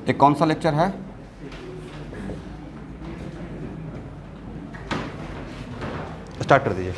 एक कौन सा लेक्चर है? स्टार्ट कर दीजिए।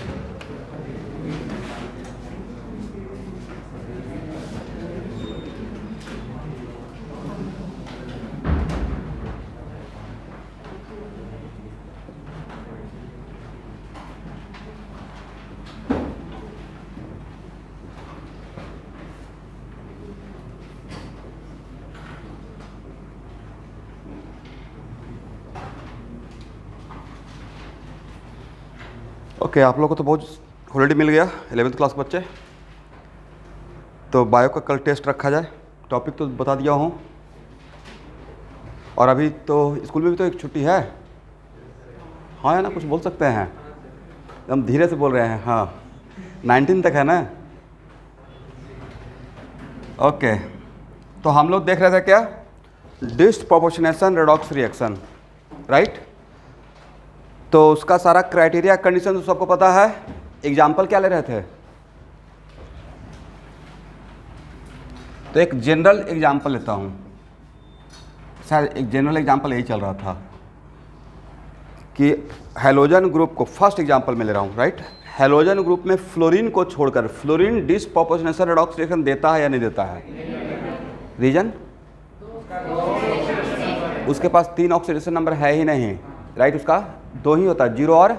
ओके, आप लोगों को तो बहुत हॉलीडे मिल गया 11th क्लास के बच्चे। तो बायो का कल टेस्ट रखा जाए, टॉपिक तो बता दिया हूँ। और अभी तो स्कूल में भी तो एक छुट्टी है, हाँ है ना? कुछ बोल सकते हैं, हम धीरे से बोल रहे हैं। हाँ, 19 तक है ना? ओके, तो हम लोग देख रहे थे क्या? Disproportionation redox reaction, right? तो उसका सारा क्राइटेरिया कंडीशन तो सबको पता है। एग्जाम्पल क्या ले रहे थे? तो एक जनरल एग्जाम्पल लेता हूँ, शायद एक जनरल एग्जाम्पल यही चल रहा था कि हेलोजन ग्रुप को फर्स्ट एग्जाम्पल में ले रहा हूँ, राइट? हेलोजन ग्रुप में फ्लोरीन को छोड़कर फ्लोरीन डिस्प्रोपोर्शनेशन रेडॉक्स रिएक्शन देता है या नहीं देता है? रीजन? उसके पास 3 ऑक्सीडेशन नंबर है ही नहीं, राइट? उसका 2 ही होता है, 0 और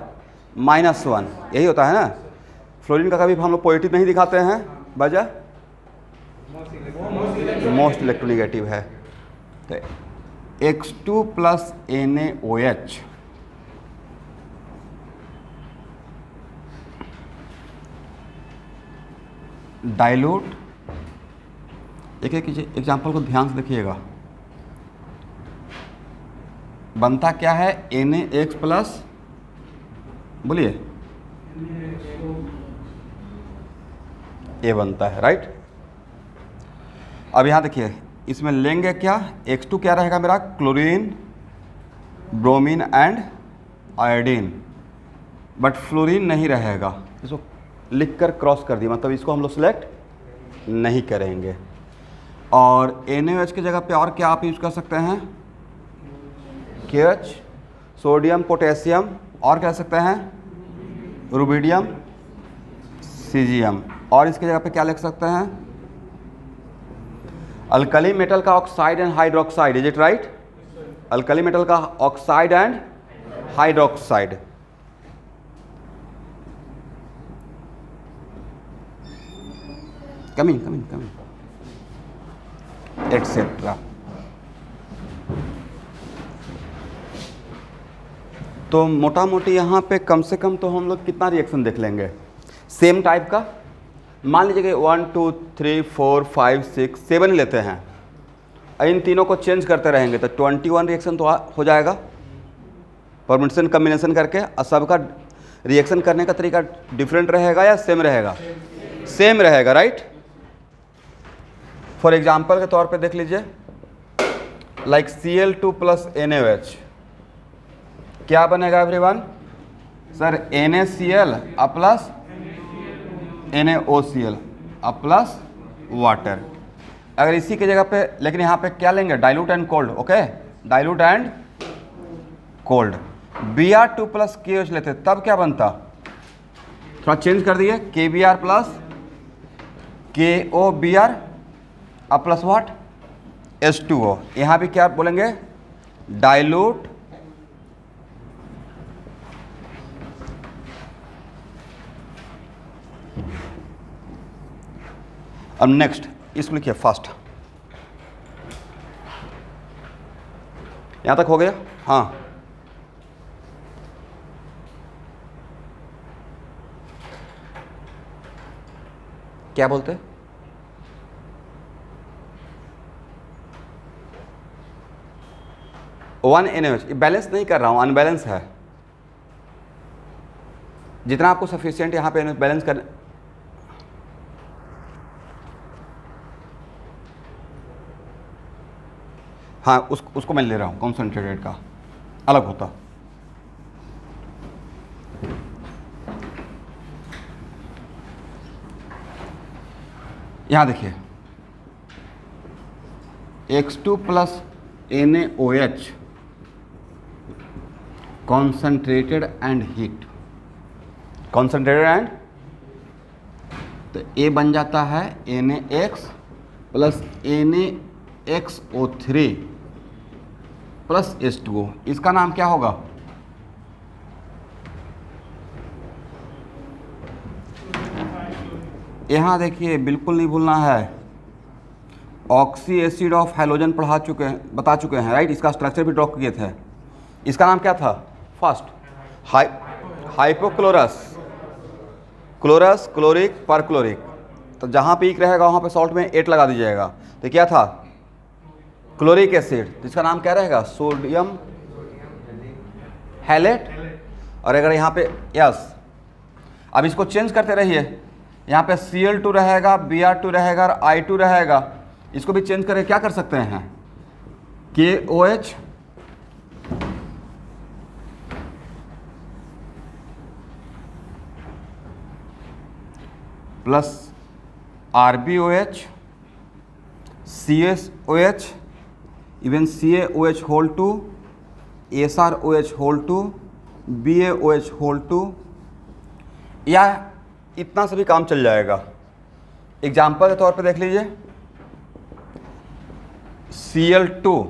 -1, यही होता है ना। फ्लोरीन का कभी हम लोग पॉजिटिव नहीं दिखाते हैं, वजह मोस्ट इलेक्ट्रोनेगेटिव है। तो X2 + NaOH डाइल्यूट, एक एक एग्जाम्पल को ध्यान से देखिएगा। बनता क्या है? NaX प्लस, बोलिए, A बनता है, राइट? अब यहाँ देखिए, इसमें लेंगे क्या? X2 क्या रहेगा मेरा? Chlorine, bromine and iodine, but fluorine नहीं रहेगा। इसको लिख कर क्रॉस कर दिया, मतलब इसको हम लोग सिलेक्ट नहीं करेंगे। और NaOH की जगह पे और क्या आप यूज कर सकते हैं? KH, सोडियम पोटेशियम, और क्या सकते हैं? Rubidium, caesium. और इसकी जगह पे क्या लिख सकते हैं? अल्कली मेटल का oxide and hydroxide, is it right? Alkali metal का oxide and hydroxide. Coming etcetera. तो मोटा मोटी यहाँ पे कम से कम तो हम लोग कितना रिएक्शन देख लेंगे सेम टाइप का? मान लीजिए कि 1 2 3 4 5 6 7 लेते हैं, इन तीनों को चेंज करते रहेंगे तो 21 रिएक्शन तो हो जाएगा परम्यूटेशन कम्बिनेशन करके। और सबका रिएक्शन करने का तरीका डिफरेंट रहेगा या सेम रहेगा? सेम रहेगा, राइट? फॉर एग्जाम्पल के तौर पे देख लीजिए, लाइक Cl2 + NaOH क्या बनेगा everyone? Sir NaCl plus NaOCl plus water. अगर इसी की जगह पे, लेकिन यहाँ पे क्या लेंगे? Dilute and cold, okay? Dilute and cold. Br2 + KOH लेते तब क्या बनता? थोड़ा चेंज कर दिए, KBr + KOBr plus what? H2O। यहाँ भी क्या बोलेंगे? डाइल्यूट अब नेक्स्ट इसको लिखिए फास्ट। यहाँ तक हो गया? हाँ, क्या बोलते? वन NaOH बैलेंस नहीं कर रहा हूँ, अनबैलेंस है। जितना आपको सफिशिएंट यहाँ पे बैलेंस कर, हाँ उसको मैं ले रहा हूँ, कॉन्सेंट्रेटेड का अलग होता। यहाँ देखिए X2 + NaOH concentrated and heat, concentrated and, तो A बन जाता है NaX plus NaXO3 plus H2O। इसका नाम क्या होगा? यहाँ देखिए बिल्कुल नहीं भूलना है, ऑक्सी एसिड ऑफ हैलोजन बता चुके हैं राइट। इसका स्ट्रक्चर भी ड्रॉ किए थे। इसका नाम क्या था? First hypochlorous, chlorous, chloric, perchloric. तो जहाँ पे एक रहेगा वहाँ पे सॉल्ट में 8 लगा दीजिएगा। तो क्या था? Chloric acid. जिसका नाम क्या रहेगा? Sodium halate. और अगर यहाँ पे यस, अब इसको चेंज करते रहिए। यहाँ पे Cl2 रहेगा, Br2 रहेगा और I2 रहेगा। इसको भी चेंज करके क्या कर सकते हैं? KOH plus RbOH, CSOH, even CaOH whole 2, SrOH whole 2, BaOH whole 2, या इतना से भी काम चल जाएगा। एग्जाम्पल के तौर पे देख लीजिए, Cl2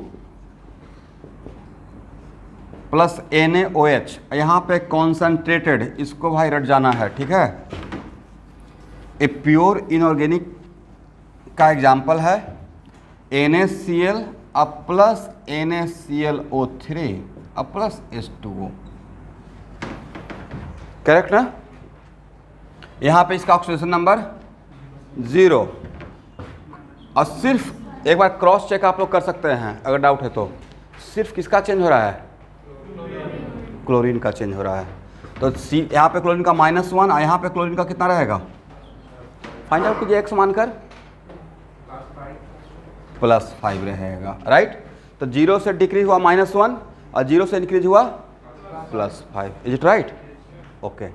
प्लस NaOH, यहाँ पे कॉन्सेंट्रेटेड, इसको भाई रट जाना है, ठीक है। ए प्योर इनऑर्गेनिक का एग्जाम्पल है NaCl अब प्लस NaClO3 अब प्लस H2O, करेक्ट ना। यहाँ पे इसका ऑक्सीडेशन नंबर 0। और सिर्फ एक बार क्रॉस चेक आप लोग कर सकते हैं अगर डाउट है तो, सिर्फ किसका चेंज हो रहा है? क्लोरीन का चेंज हो रहा है। तो यहाँ पे क्लोरीन का -1 और यहाँ पे क्लोरीन का कितना रहेगा? फाइंड आउट कीजिए, x मानकर +5 रहेगा राइट। तो 0 से डिक्रीज हुआ -1 और 0 से इंक्रीज हुआ +5। Is it right? ओके।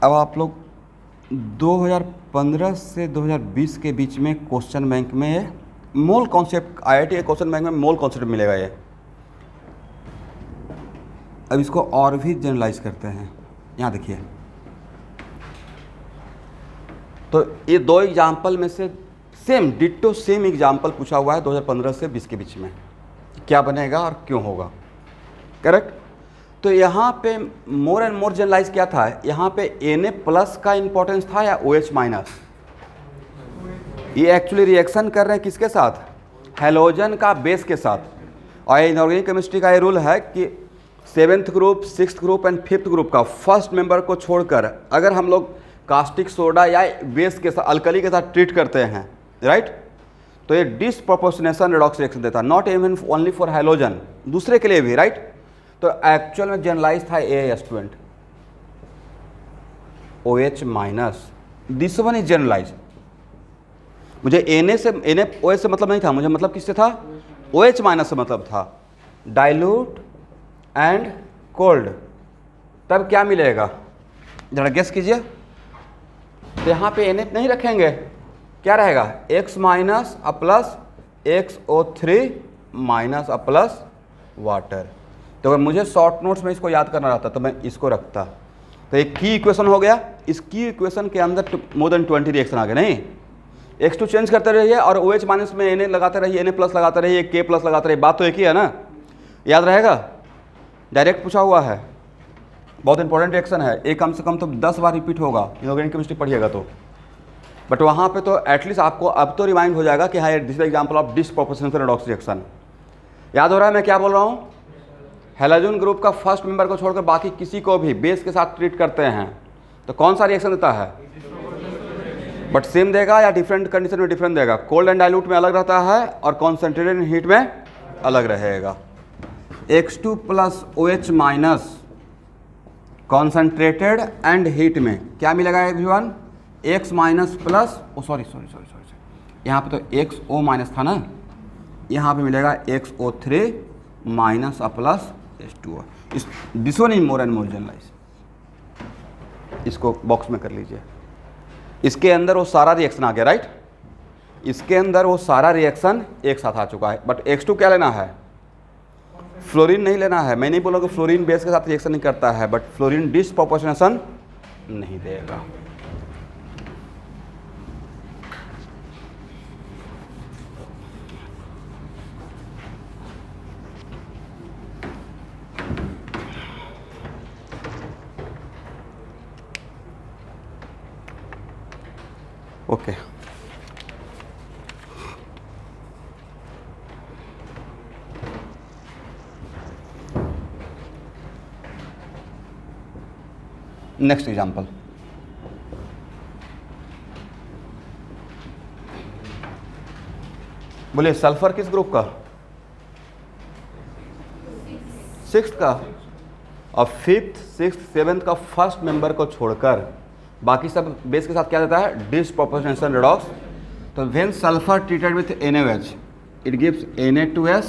अब आप लोग 2015 से 2020 के बीच में क्वेश्चन बैंक में मोल कॉन्सेप्ट, IIT के क्वेश्चन बैंक में मोल कॉन्सेप्ट मिलेगा ये। अब इसको और भी जनरलाइज करते हैं। यहाँ देखिए, तो ये 2 एग्जाम्पल में से सेम डिट्टो सेम एग्जाम्पल पूछा हुआ है 2015 से 20 के बीच में, क्या बनेगा और क्यों होगा, करेक्ट। तो यहाँ पे मोर एंड मोर जनरलाइज क्या था? यहाँ पे Na+ का इंपॉर्टेंस था या OH-? ये एक्चुअली रिएक्शन कर रहे हैं किसके साथ? हैलोजन का बेस के साथ। और इनऑर्गेनिक केमिस्ट्री का ये रूल है कि 7th group, 6th group and 5th group का फर्स्ट मेंबर को छोड़कर अगर हम लोग कास्टिक सोडा या बेस के साथ, अल्कली के साथ ट्रीट करते हैं राइट, तो ये डिसप्रोपोर्शनेशन रिडॉक्स रिएक्शन देता है, not even only for halogen, दूसरे के लिए भी राइट। तो एक्चुअल में जनरलाइज था AA student, OH-। This one is generalise. मुझे NaOH से मतलब नहीं था, मुझे मतलब किससे था? OH- से मतलब था। डाइल्यूट एंड कोल्ड, तब क्या मिलेगा? जरा गेस कीजिए। तो यहाँ पे Na नहीं रखेंगे, क्या रहेगा? X- अ प्लस XO3 माइनस अ प्लस वाटर। तो अगर मुझे शॉर्ट नोट्स में इसको याद करना रहता तो मैं इसको रखता। तो एक की इक्वेशन हो गया। इस की इक्वेशन के अंदर मोर देन 20 रिएक्शन आ गए। नहीं, X2 चेंज करते रहिए और OH- में Na लगाते रहिए, Na+ लगाते रहिए, K+ लगाते रहिए, बात तो एक ही है ना, याद रहेगा। डायरेक्ट पूछा हुआ है, बहुत इंपॉर्टेंट रिएक्शन है। एक कम से कम तो 10 बार रिपीट होगा इनऑर्गेनिक केमिस्ट्री पढ़िएगा तो। बट वहाँ पे तो एटलीस्ट आपको अब तो रिमाइंड हो जाएगा कि हाँ, this is example of disproportional redox reaction. याद हो रहा है मैं क्या बोल रहा हूँ? हैलोजन ग्रुप का फर्स्ट मेंबर को छोड़कर बाकी किसी को भी बेस के साथ ट्रीट करते हैं तो कौन सा रिएक्शन देता है? बट सेम देगा या डिफरेंट कंडीशन में डिफरेंट देगा? कोल्ड एंड डाइल्यूट में अलग रहता है और कॉन्सेंट्रेटेड हीट में अलग रहेगा। X2 plus OH- concentrated and heat में क्या मिलेगा एवरीवन? X- प्लस सॉरी यहाँ पे तो XO- था ना, यहाँ पे मिलेगा XO3 माइनस अ प्लस H2O। इस this one is more and more generalise. इसको बॉक्स में कर लीजिए। इसके अंदर वो सारा रिएक्शन आ गया राइट। इसके अंदर वो सारा रिएक्शन एक साथ आ चुका है, बट X2 क्या लेना है? फ्लोरीन नहीं लेना है। मैं नहीं बोला कि फ्लोरीन बेस के साथ रिएक्शन नहीं करता है, बट फ्लोरीन डिस्प्रोपोर्शनेशन नहीं देगा। ओके नेक्स्ट एग्जांपल, बोलिए सल्फर किस ग्रुप का? 6th का। और 5th, 6th, 7th का फर्स्ट मेंबर को छोड़कर बाकी सब बेस के साथ क्या देता है? Disproportionation redox. तो when sulphur treated with NaOH it gives Na2S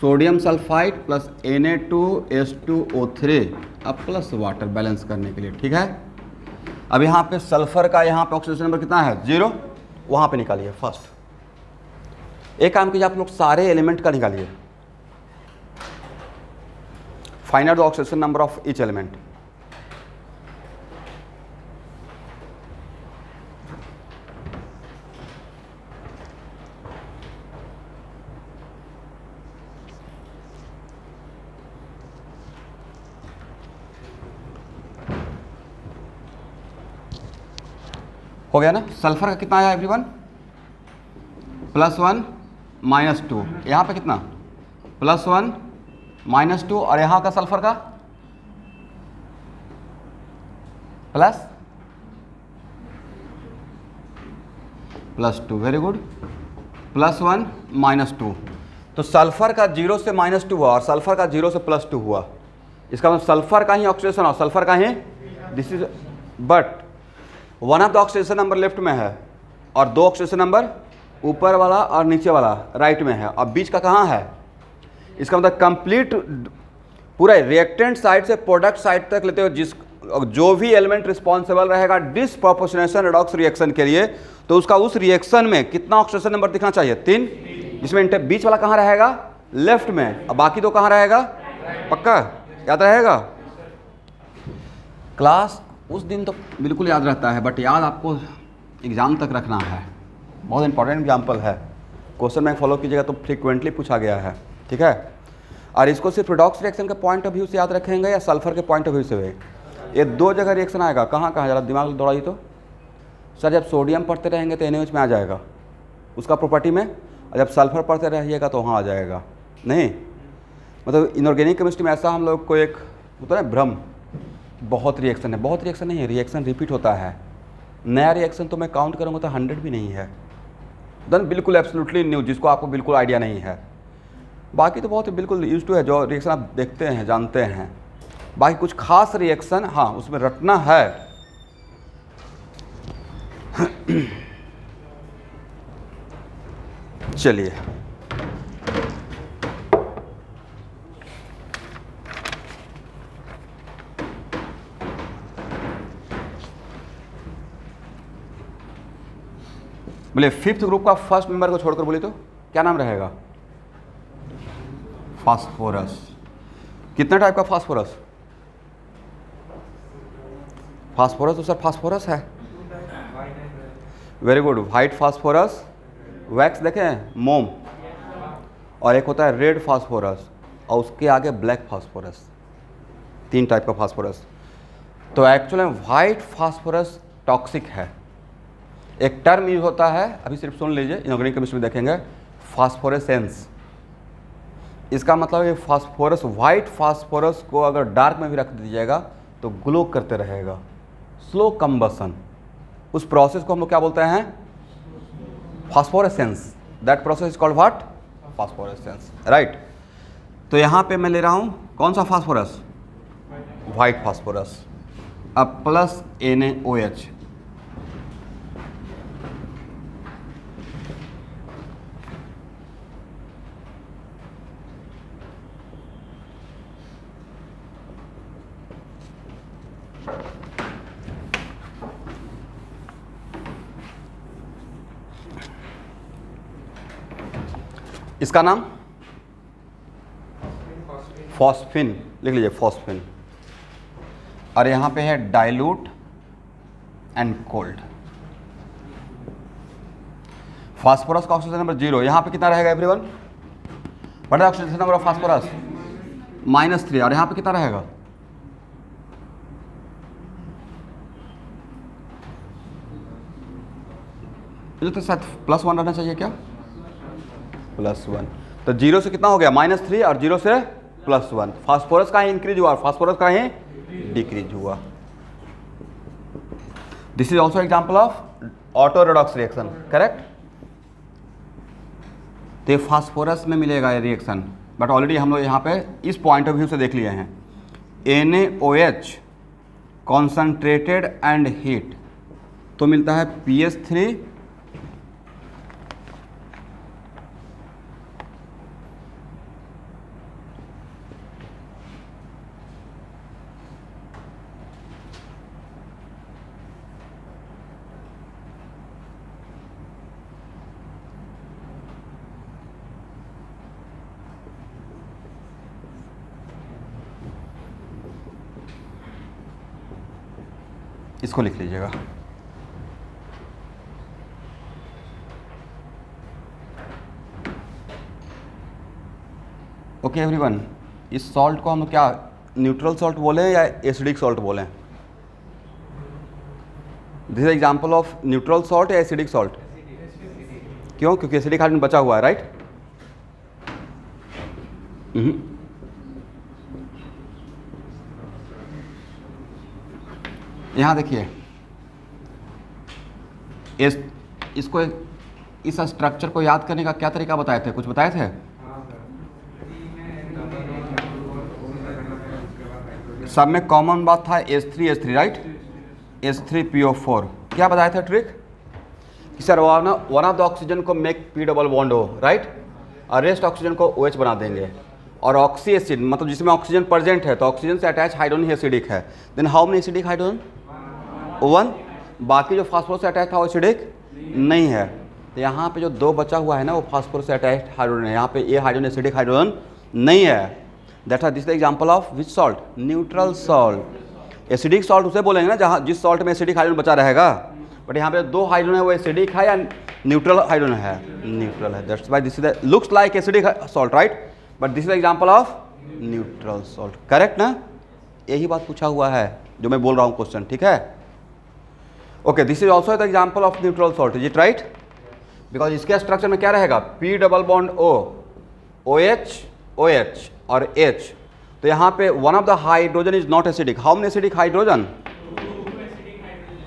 sodium sulphide plus Na2H2O3 अब प्लस वाटर बैलेंस करने के लिए, ठीक है। अब यहाँ पे सल्फर का यहाँ पे ऑक्सीडेशन नंबर कितना है? 0। वहाँ पे निकालिए फर्स्ट। एक काम कीजिए, आप लोग सारे एलिमेंट का निकालिए। Find out the oxidation number of each element. हो गया ना? सल्फर का कितना आया एवरीवन? +1 -2। यहाँ पे कितना? +1 -2। और यहाँ का सल्फर का +2। Very good. +1 -2। तो सल्फर का 0 से -2 हुआ और सल्फर का 0 से +2 हुआ। इसका मतलब सल्फर का ही ऑक्सीडेशन और सल्फर का ही this is, but one of the oxidation number left में है और 2 ऑक्सीडेशन नंबर ऊपर वाला और नीचे वाला राइट में है, और बीच का कहाँ है? इसका मतलब कंप्लीट पूरा रिएक्टेंट साइड से प्रोडक्ट साइड तक लेते हुए जो भी एलिमेंट रिस्पॉन्सिबल रहेगा डिस्प्रोपोर्शनेशन रेडॉक्स रिएक्शन के लिए, तो उसका उस रिएक्शन में कितना ऑक्सीडेशन नंबर दिखना चाहिए? 3। जिसमें बीच वाला कहाँ रहेगा? लेफ्ट में। और बाकी 2 कहाँ रहेगा? पक्का याद रहेगा? क्लास उस दिन तो बिल्कुल याद रहता है, बट याद आपको एग्ज़ाम तक रखना है। बहुत इंपॉर्टेंट एग्जाम्पल है, क्वेश्चन बैंक फॉलो कीजिएगा तो फ्रीक्वेंटली पूछा गया है, ठीक है। और इसको सिर्फ रेडॉक्स रिएक्शन के पॉइंट ऑफ व्यू से याद रखेंगे या सल्फर के पॉइंट ऑफ व्यू से? ये 2 जगह रिएक्शन आएगा। कहाँ कहाँ? जरा दिमाग दौड़ाइए तो। सर जब सोडियम पढ़ते रहेंगे तो NaOH में आ जाएगा उसका प्रॉपर्टी में, और जब सल्फर पढ़ते रहिएगा तो वहाँ आ जाएगा। नहीं मतलब इनऑर्गेनिक केमिस्ट्री में ऐसा हम लोग को एक होता है भ्रम, बहुत रिएक्शन है। बहुत रिएक्शन नहीं है, रिएक्शन रिपीट होता है। नया रिएक्शन तो मैं काउंट करूँगा तो 100 भी नहीं है। देन बिल्कुल एब्सोल्युटली न्यू, जिसको आपको बिल्कुल आइडिया नहीं है। बाकी तो बहुत बिल्कुल यूज टू है, जो रिएक्शन आप देखते हैं जानते हैं। बाकी कुछ खास रिएक्शन हाँ उसमें रटना है। चलिए बोले 5th ग्रुप का फर्स्ट मेंबर को छोड़कर बोले तो क्या नाम रहेगा? फास्फोरस। कितने टाइप का फास्फोरस? फास्फोरस तो सर फास्फोरस है। Very good. White phosphorus, wax देखें मोम, और एक होता है रेड फास्फोरस और उसके आगे ब्लैक फास्फोरस। 3 टाइप का फास्फोरस। तो एक्चुअली वाइट फास्फोरस टॉक्सिक है। एक टर्म यूज होता है, अभी सिर्फ सुन लीजिए, इनऑर्गेनिक केमिस्ट्री में देखेंगे, फास्फोरेसेंस। इसका मतलब है फास्फोरस, वाइट फास्फोरस को अगर डार्क में भी रख दीजिएगा तो ग्लो करते रहेगा, स्लो कंबसन। उस प्रोसेस को हम लोग क्या बोलते हैं? Phosphorescence. That process is called what? Phosphorescence, right. तो यहाँ पे मैं ले रहा हूँ कौन सा फास्फोरस? White phosphorus. अब प्लस NaOH, इसका नाम फॉस्फिन, लिख लीजिए फॉस्फिन। और यहाँ पे है डाइल्यूट एंड कोल्ड। फास्फोरस का ऑक्सीजन नंबर 0, यहाँ पे कितना रहेगा everyone? What is oxygen number of phosphorus? -3। और यहाँ पे कितना रहेगा? तो शायद +1 रहना चाहिए क्या? +1। तो 0 से कितना हो गया? -3 और 0 से +1। फास्फोरस का ही इंक्रीज हुआ, फास्फोरस का ही डिक्रीज हुआ। This is also example of auto redox reaction, correct. तो ये फास्फोरस में मिलेगा ये रिएक्शन, बट ऑलरेडी हम लोग यहाँ पे इस पॉइंट ऑफ व्यू से देख लिए हैं। NaOH कॉन्सेंट्रेटेड एंड हीट तो मिलता है PS3 इसको लिख लीजिएगा। ओके एवरीवन, इस सॉल्ट को हम लोग क्या न्यूट्रल सॉल्ट बोलें या एसिडिक सॉल्ट बोलें? This is example of neutral salt या एसिडिक सॉल्ट? क्यों? क्योंकि एसिडिक हाइड्रोजन बचा हुआ है, राइट? यहाँ देखिए, इसको इस स्ट्रक्चर को याद करने का क्या तरीका बताए थे? कुछ बताए थे? सब में कॉमन बात था H3 राइट? H3PO4। क्या बताया था ट्रिक? कि sir one of the oxygen को मेक P डबल बॉन्ड हो, राइट? और रेस्ट ऑक्सीजन को OH बना देंगे। और ऑक्सी एसिड मतलब जिसमें ऑक्सीजन प्रेजेंट है तो ऑक्सीजन से अटैच हाइड्रोजन ही एसिडिक है। Then how many acidic hydrogen? 1। बाकी जो फास्फोरस से अटैच था वो एसिडिक नहीं है। तो यहाँ पे जो 2 बचा हुआ है ना वो फास्फोरस से अटैच हाइड्रोजन है। यहाँ पे ये हाइड्रोजन एसिडिक हाइड्रोजन नहीं है। That this the example of which salt? Neutral salt. Acidic salt उसे बोलेंगे ना जहाँ जिस सॉल्ट में एसिडिक हाइड्रोजन बचा रहेगा। बट यहाँ पे 2 हाइड्रोजन है वो एसिडिक है या न्यूट्रल हाइड्रोजन है? न्यूट्रल है। That's why this is looks like acidic salt, right? But this is example of neutral salt, correct ना? यही बात पूछा हुआ है जो मैं बोल रहा हूँ क्वेश्चन, ठीक है? Okay, this is also the example of neutral salt, is it right? Because इसके स्ट्रक्चर में क्या रहेगा? P double bond O, OH OH और H। तो यहाँ पे one of the hydrogen is not acidic. How many acidic hydrogen?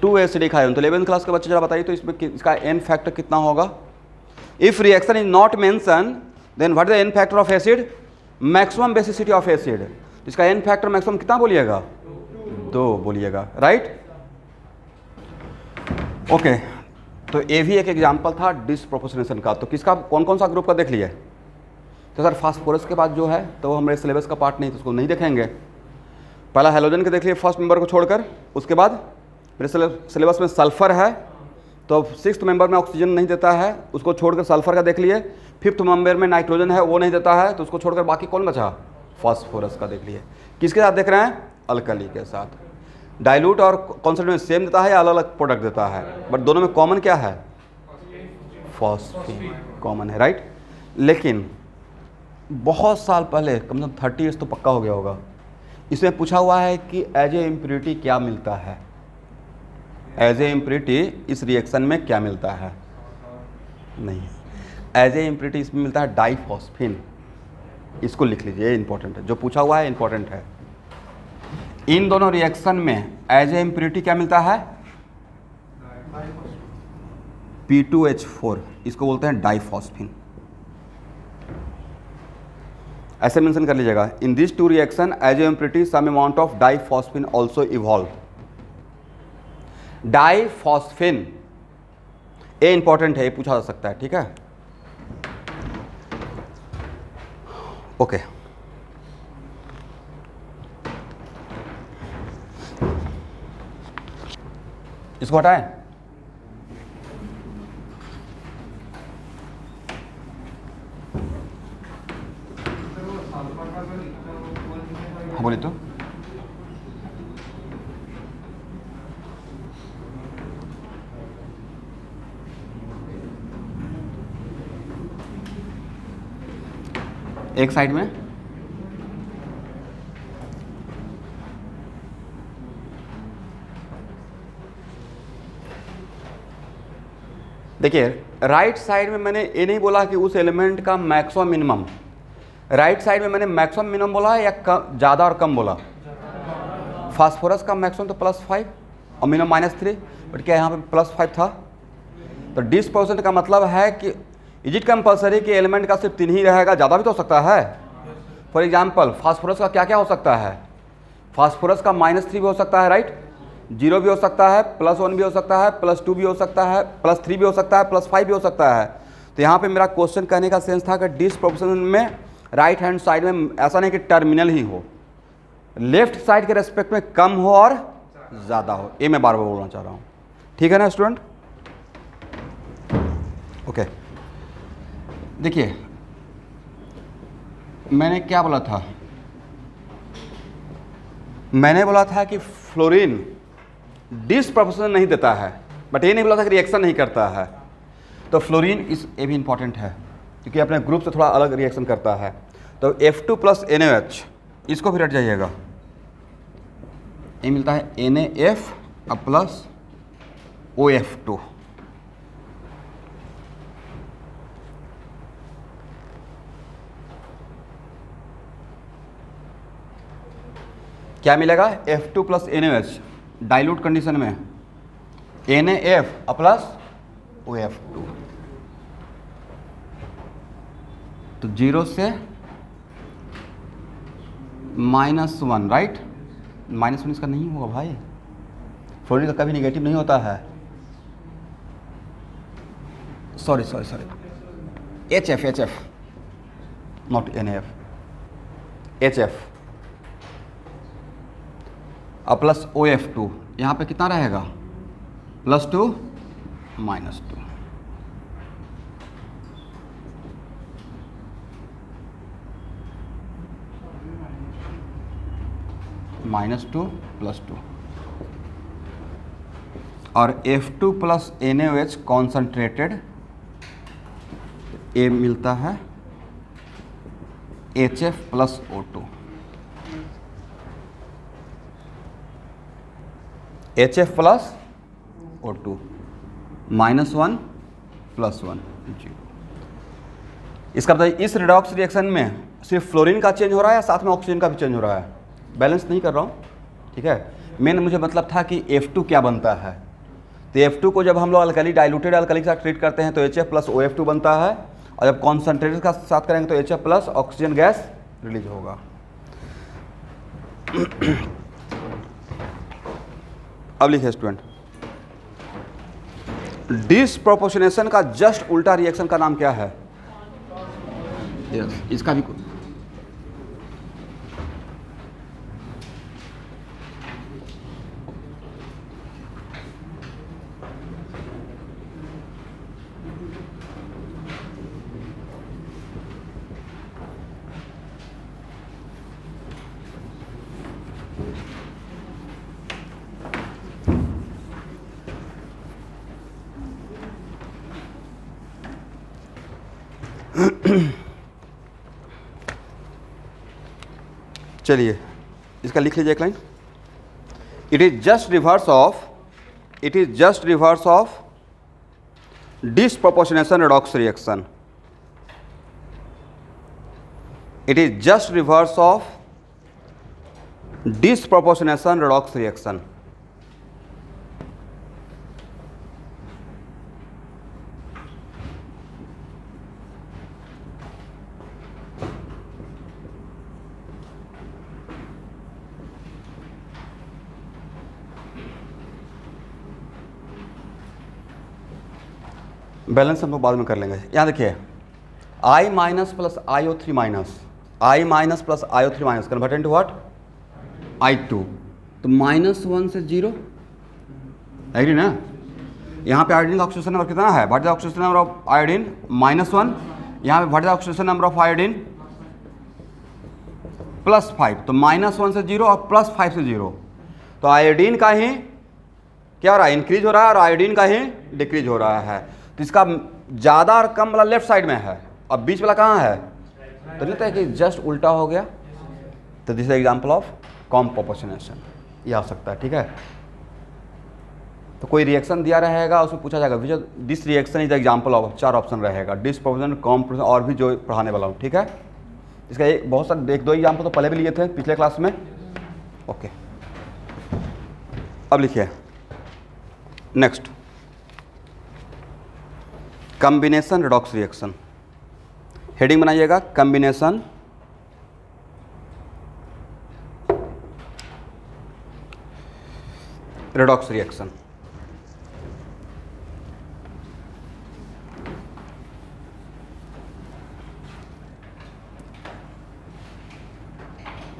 2 acidic hydrogen. तो 11th class के बच्चे जरा बताइए तो इसमें इसका N फैक्टर कितना होगा? If reaction is not mention then what is the N factor of acid? Maximum basicity of acid. इसका N फैक्टर मैक्सिमम कितना बोलिएगा? 2 बोलिएगा, राइट? ओके, तो ये भी एक एग्जाम्पल था डिसप्रोपोर्शनेशन का। तो किसका कौन कौन सा ग्रुप का देख लिए? तो सर फास्फोरस के बाद जो है तो वो हमारे सिलेबस का पार्ट नहीं, तो उसको नहीं देखेंगे। पहला हेलोजन के देख लिए फर्स्ट मेंबर को छोड़कर। उसके बाद मेरे सिलेबस में सल्फर है तो 6th मेंबर में ऑक्सीजन नहीं देता है, उसको छोड़कर सल्फर का देख लिए। 5th मेंबर में नाइट्रोजन है वो नहीं देता है, तो उसको छोड़कर बाकी कौन बचा? फास्फोरस का देख लिए। किसके साथ देख रहे हैं? अल्कली के साथ। डाइल्यूट और कॉन्सेंट्रेट सेम देता है या अलग अलग प्रोडक्ट देता है? बट दोनों में कॉमन क्या है? फॉस्फीन कॉमन है, राइट? लेकिन बहुत साल पहले, कम से कम 30 ईयर्स तो पक्का हो गया होगा, इसमें पूछा हुआ है कि एज ए इम्प्योरिटी क्या मिलता है? एज ए इम्प्योरिटी इस रिएक्शन में क्या मिलता है? नहीं, एज ए इम्प्योरिटी इसमें मिलता है डाइफॉस्फिन। इसको लिख लीजिए, ये इंपॉर्टेंट है, जो पूछा हुआ है इंपॉर्टेंट है। इन दोनों रिएक्शन में एज ए इम्प्योरिटी क्या मिलता है? P2H4, इसको बोलते हैं डाइफॉस्फिन। ऐसे मेंशन कर लीजिएगा, in this 2 reaction as a impurity some amount of diphosphine also evolve. Diphosphine ये इंपॉर्टेंट है, ये पूछा जा सकता है, ठीक है? ओके, इसको हटाएं। हाँ बोले तो एक साइड में देखिए, राइट साइड में मैंने ये नहीं बोला कि उस एलिमेंट का मैक्सिमम मिनिमम, राइट साइड में मैंने मैक्सिमम मिनिमम बोला या कम, ज़्यादा और कम बोला। फास्फोरस का मैक्सिमम तो +5 और मिनिमम -3, बट क्या यहाँ पे +5 था? तो डिस्पोजिशन का मतलब है कि इज इट कंपल्सरी कि एलिमेंट का सिर्फ 3 ही रहेगा, ज़्यादा भी तो हो सकता है। फॉर एग्जाम्पल फास्फोरस का क्या क्या हो सकता है? फास्फोरस का -3 भी हो सकता है, राइट, 0 भी हो सकता है, +1 भी हो सकता है, +2 भी हो सकता है, +3 भी हो सकता है, +5 भी हो सकता है। तो यहाँ पे मेरा क्वेश्चन कहने का सेंस था कि डिस्प्रोपोर्शन में राइट हैंड साइड में ऐसा नहीं कि टर्मिनल ही हो, लेफ्ट साइड के रेस्पेक्ट में कम हो और ज़्यादा हो। ये मैं बार बार बोलना चाह रहा हूँ, ठीक है ना स्टूडेंट? ओके, देखिए मैंने क्या बोला था? मैंने बोला था कि फ्लोरीन डिस्प्रोपोर्शनल नहीं देता है, बट ये नहीं बोला था कि रिएक्शन नहीं करता है। तो फ्लोरीन इस ये भी इंपॉर्टेंट है क्योंकि अपने ग्रुप से थोड़ा अलग रिएक्शन करता है। तो F2 + NaOH, इसको भी रट जाइएगा, ये मिलता है NaF + OF2। क्या मिलेगा? F2 + NaOH डाइल्यूट कंडीशन में NaF + OF2। तो 0 से -1, राइट? -1 इसका नहीं होगा भाई, फ्लोरीन का कभी नेगेटिव नहीं होता है। Sorry HF not NaF, HF + OF2, यहाँ पे कितना रहेगा? +2 -2। -2 +2 और F2 + NaOH कॉन्सनट्रेटेड, ये मिलता है HF + O2। HF + O2 -1 +1 0। इसका मतलब इस रिडॉक्स रिएक्शन में सिर्फ फ्लोरीन का चेंज हो रहा है या साथ में ऑक्सीजन का भी चेंज हो रहा है? बैलेंस नहीं कर रहा हूँ, ठीक है। मेन मुझे मतलब था कि F2 क्या बनता है। तो F2 को जब हम लोग अल्कली डाइल्यूटेड अल्कली के साथ ट्रीट करते हैं तो HF + OF2 बनता है, और जब कॉन्सनट्रेटेड का साथ करेंगे तो HF + ऑक्सीजन गैस रिलीज होगा। अब लिखिए स्टूडेंट, डिस्प्रोपोर्शनेशन का जस्ट उल्टा रिएक्शन का नाम क्या है? यस, इसका भी चलिए इसका लिख लीजिए एक line. It is just reverse of disproportionation redox reaction. It is just reverse of disproportionation redox reaction. Balance हम लोग बाद में कर लेंगे। यहाँ देखिए I- + IO3 + IO3 convert into what? I2। तो -1 से 0 है ना। यहाँ पे आयोडीन का ऑक्सीडेशन नंबर कितना है? What is the oxidation number of iodine? -1। यहाँ पे what is the oxidation number of iodine? +5, तो -1 से 0 और +5 से 0, तो आयोडीन का ही क्या हो रहा है, इंक्रीज हो रहा है, और आयोडीन का ही डिक्रीज हो रहा है। तो इसका ज़्यादा और कम वाला लेफ्ट साइड में है और बीच वाला कहाँ है, तो नहीं है कि जस्ट उल्टा हो गया। तो this is example of com proportionation, ये आ सकता है, ठीक है। तो कोई रिएक्शन दिया रहेगा, उसमें पूछा जाएगा which this reaction is example of, 4 option रहेगा, डिस्प्रोपोर्शनल, कॉम प्रोपोर्शनल, और भी जो पढ़ाने वाला हूँ, ठीक है। इसका एक बहुत सारे 1-2 एग्जाम्पल तो पहले भी लिए थे पिछले क्लास में। ओके, अब लिखिए next, combination redox reaction. Heading बनाइएगा कॉम्बिनेशन रेडॉक्स रिएक्शन।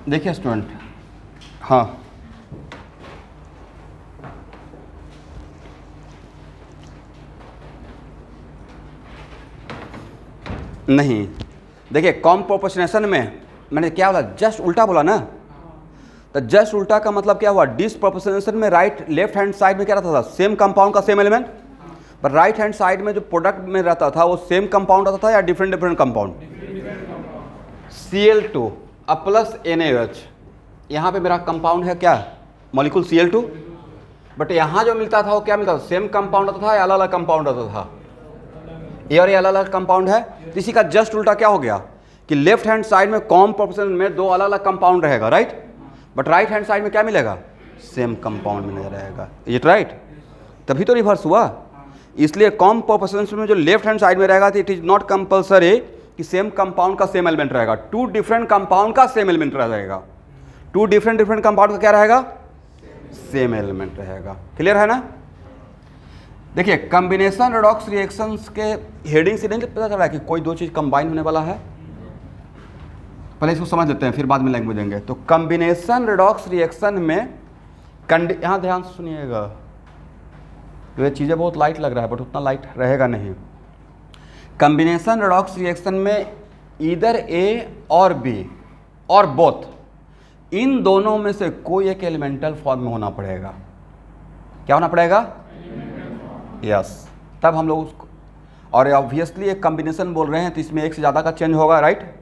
देखिए स्टूडेंट, हाँ नहीं, देखिए कॉम प्रोपोर्शनेशन में मैंने क्या बोला, जस्ट उल्टा बोला ना। तो जस्ट उल्टा का मतलब क्या हुआ, डिस्प्रोपोर्शनेशन में राइट लेफ्ट हैंड साइड में क्या रहता था, सेम कंपाउंड का सेम एलिमेंट, पर राइट हैंड साइड में जो प्रोडक्ट में रहता था वो सेम कंपाउंड रहता था या डिफरेंट कंपाउंड। Cl2 अब प्लस NaOH, यहाँ पे मेरा कंपाउंड है क्या, मॉलिक्यूल Cl2, बट यहाँ जो मिलता था वो क्या मिलता था, सेम कंपाउंड रहता था या अलग अलग कंपाउंड रहता था, ये और ये अलग अलग कंपाउंड है। तो इसी का जस्ट उल्टा क्या हो गया कि लेफ्ट हैंड साइड में कॉम प्रोपोर्शन में 2 अलग अलग कंपाउंड रहेगा, right, but right hand side में क्या मिलेगा, सेम कंपाउंड मिल रहेगा, ये राइट, तभी तो रिवर्स हुआ। इसलिए कॉम प्रोपोर्शन में जो लेफ्ट हैंड साइड में रहेगा तो इट इज नॉट कंपल्सरी कि सेम कंपाउंड का सेम एलिमेंट रहेगा, 2 डिफरेंट कंपाउंड का सेम एलिमेंट रहेगा, 2 डिफरेंट कंपाउंड का क्या रहेगा, सेम एलिमेंट रहेगा। क्लियर है ना। देखिए कॉम्बिनेशन रेडॉक्स रिएक्शंस के हेडिंग से नहीं पता चल रहा है कि कोई 2 चीज़ कंबाइन होने वाला है, पहले इसको समझ लेते हैं फिर बाद में लैंग्वेज देंगे। तो कॉम्बिनेशन रेडॉक्स रिएक्शन में यहाँ ध्यान से सुनिएगा, तो ये चीज़ें बहुत लाइट लग रहा है बट उतना लाइट रहेगा नहीं। कॉम्बिनेशन रेडॉक्स रिएक्शन में ईदर ए और बी और बोथ, इन दोनों में से कोई एक एलिमेंटल फॉर्म में होना पड़ेगा। क्या होना पड़ेगा, यस, तब हम लोग उसको, और ऑब्वियसली एक कॉम्बिनेशन बोल रहे हैं तो इसमें एक से ज़्यादा का चेंज होगा, राइट।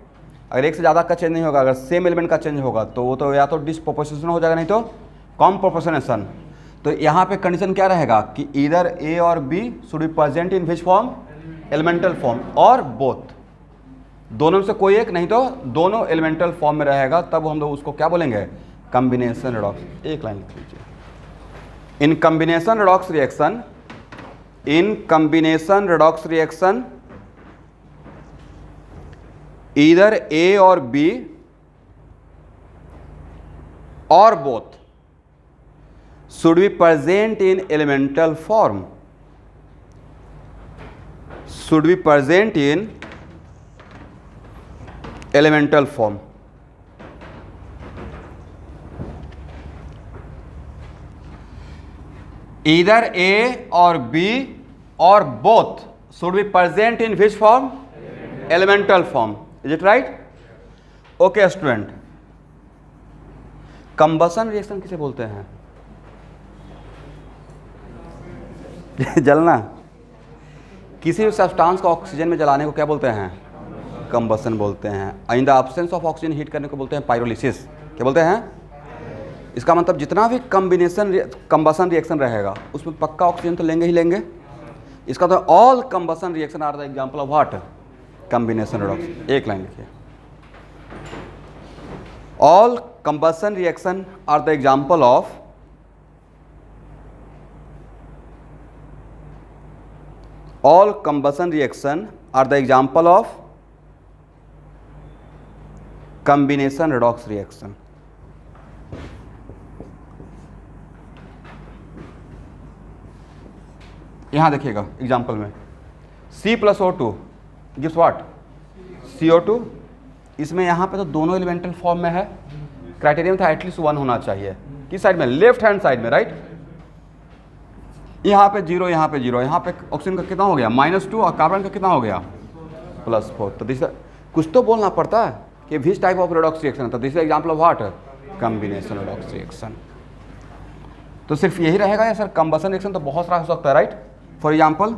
अगर एक से ज़्यादा का चेंज नहीं होगा, अगर सेम एलिमेंट का चेंज होगा तो वो तो या तो डिस्प्रोपोर्शनेशन हो जाएगा, नहीं तो कॉम प्रोपोर्शनेशन। तो यहाँ पे कंडीशन क्या रहेगा कि ईदर ए और B should be present in which form, elemental form, और बोथ, दोनों में से कोई एक, नहीं तो दोनों एलिमेंटल फॉर्म में रहेगा, तब हम लोग उसको क्या बोलेंगे, कॉम्बिनेशन रेडॉक्स। एक लाइन लिख लीजिए, in combination redox reaction, in combination redox reaction either A और B or both should be present in elemental form, should be present in elemental form. Either A or B or both should be present in which form? Elemental form. Is it right? Okay student. Combustion reaction किसे बोलते हैं? जलना, किसी भी substance को oxygen में जलाने को क्या बोलते हैं, कंबसन बोलते हैं। In the absence of oxygen heat करने को बोलते हैं पायरोलिसिस। क्या बोलते हैं? इसका मतलब जितना भी कंबसन रिएक्शन रहेगा उसमें पक्का ऑक्सीजन तो लेंगे ही लेंगे। इसका तो all combustion reaction are the example of what, combination redox. एक लाइन लिखिए, all combustion reaction are the example of all combustion reaction are the example of combination redox reaction. यहां देखिएगा एग्जाम्पल में C+O2 gives what, CO2। इसमें यहां पे तो दोनों एलिमेंटल फॉर्म में है, क्राइटेरियन था एटलीस्ट 1 होना चाहिए। किस साइड में, लेफ्ट हैंड साइड में, राइट। यहाँ पे 0, यहाँ पे 0, यहाँ पे ऑक्सीजन का कितना हो गया -2 और कार्बन का कितना हो गया +4। तो दिस कुछ तो बोलना पड़ता है, कि which type of redox reaction, तो this is example of what, combination redox reaction. तो सिर्फ यही रहेगा या सर कंबसन रिएक्शन तो बहुत सारा हो सकता है, right. For example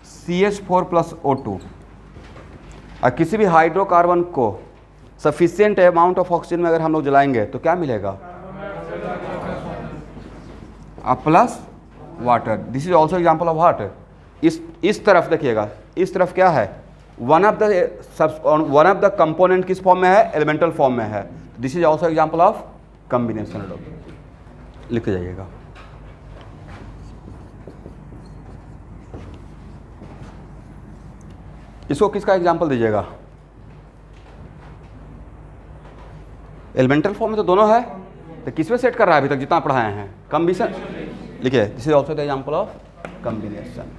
CH4 + O2, और किसी भी हाइड्रोकार्बन को सफिशिएंट अमाउंट ऑफ ऑक्सीजन में अगर हम लोग जलाएंगे तो क्या मिलेगा, plus water. This is also example of water. इस तरफ देखिएगा, इस तरफ क्या है, वन ऑफ द कंपोनेंट किस फॉर्म में है, एलिमेंटल फॉर्म में है। This is also example of combination. लिख जाइएगा। इसको किसका एग्जाम्पल दीजिएगा, एलिमेंटल फॉर्म में तो दोनों है, तो किस में सेट कर रहा है अभी तक जितना पढ़ाए हैं, कॉम्बिनेशन। लिखिए this is also the example of combination.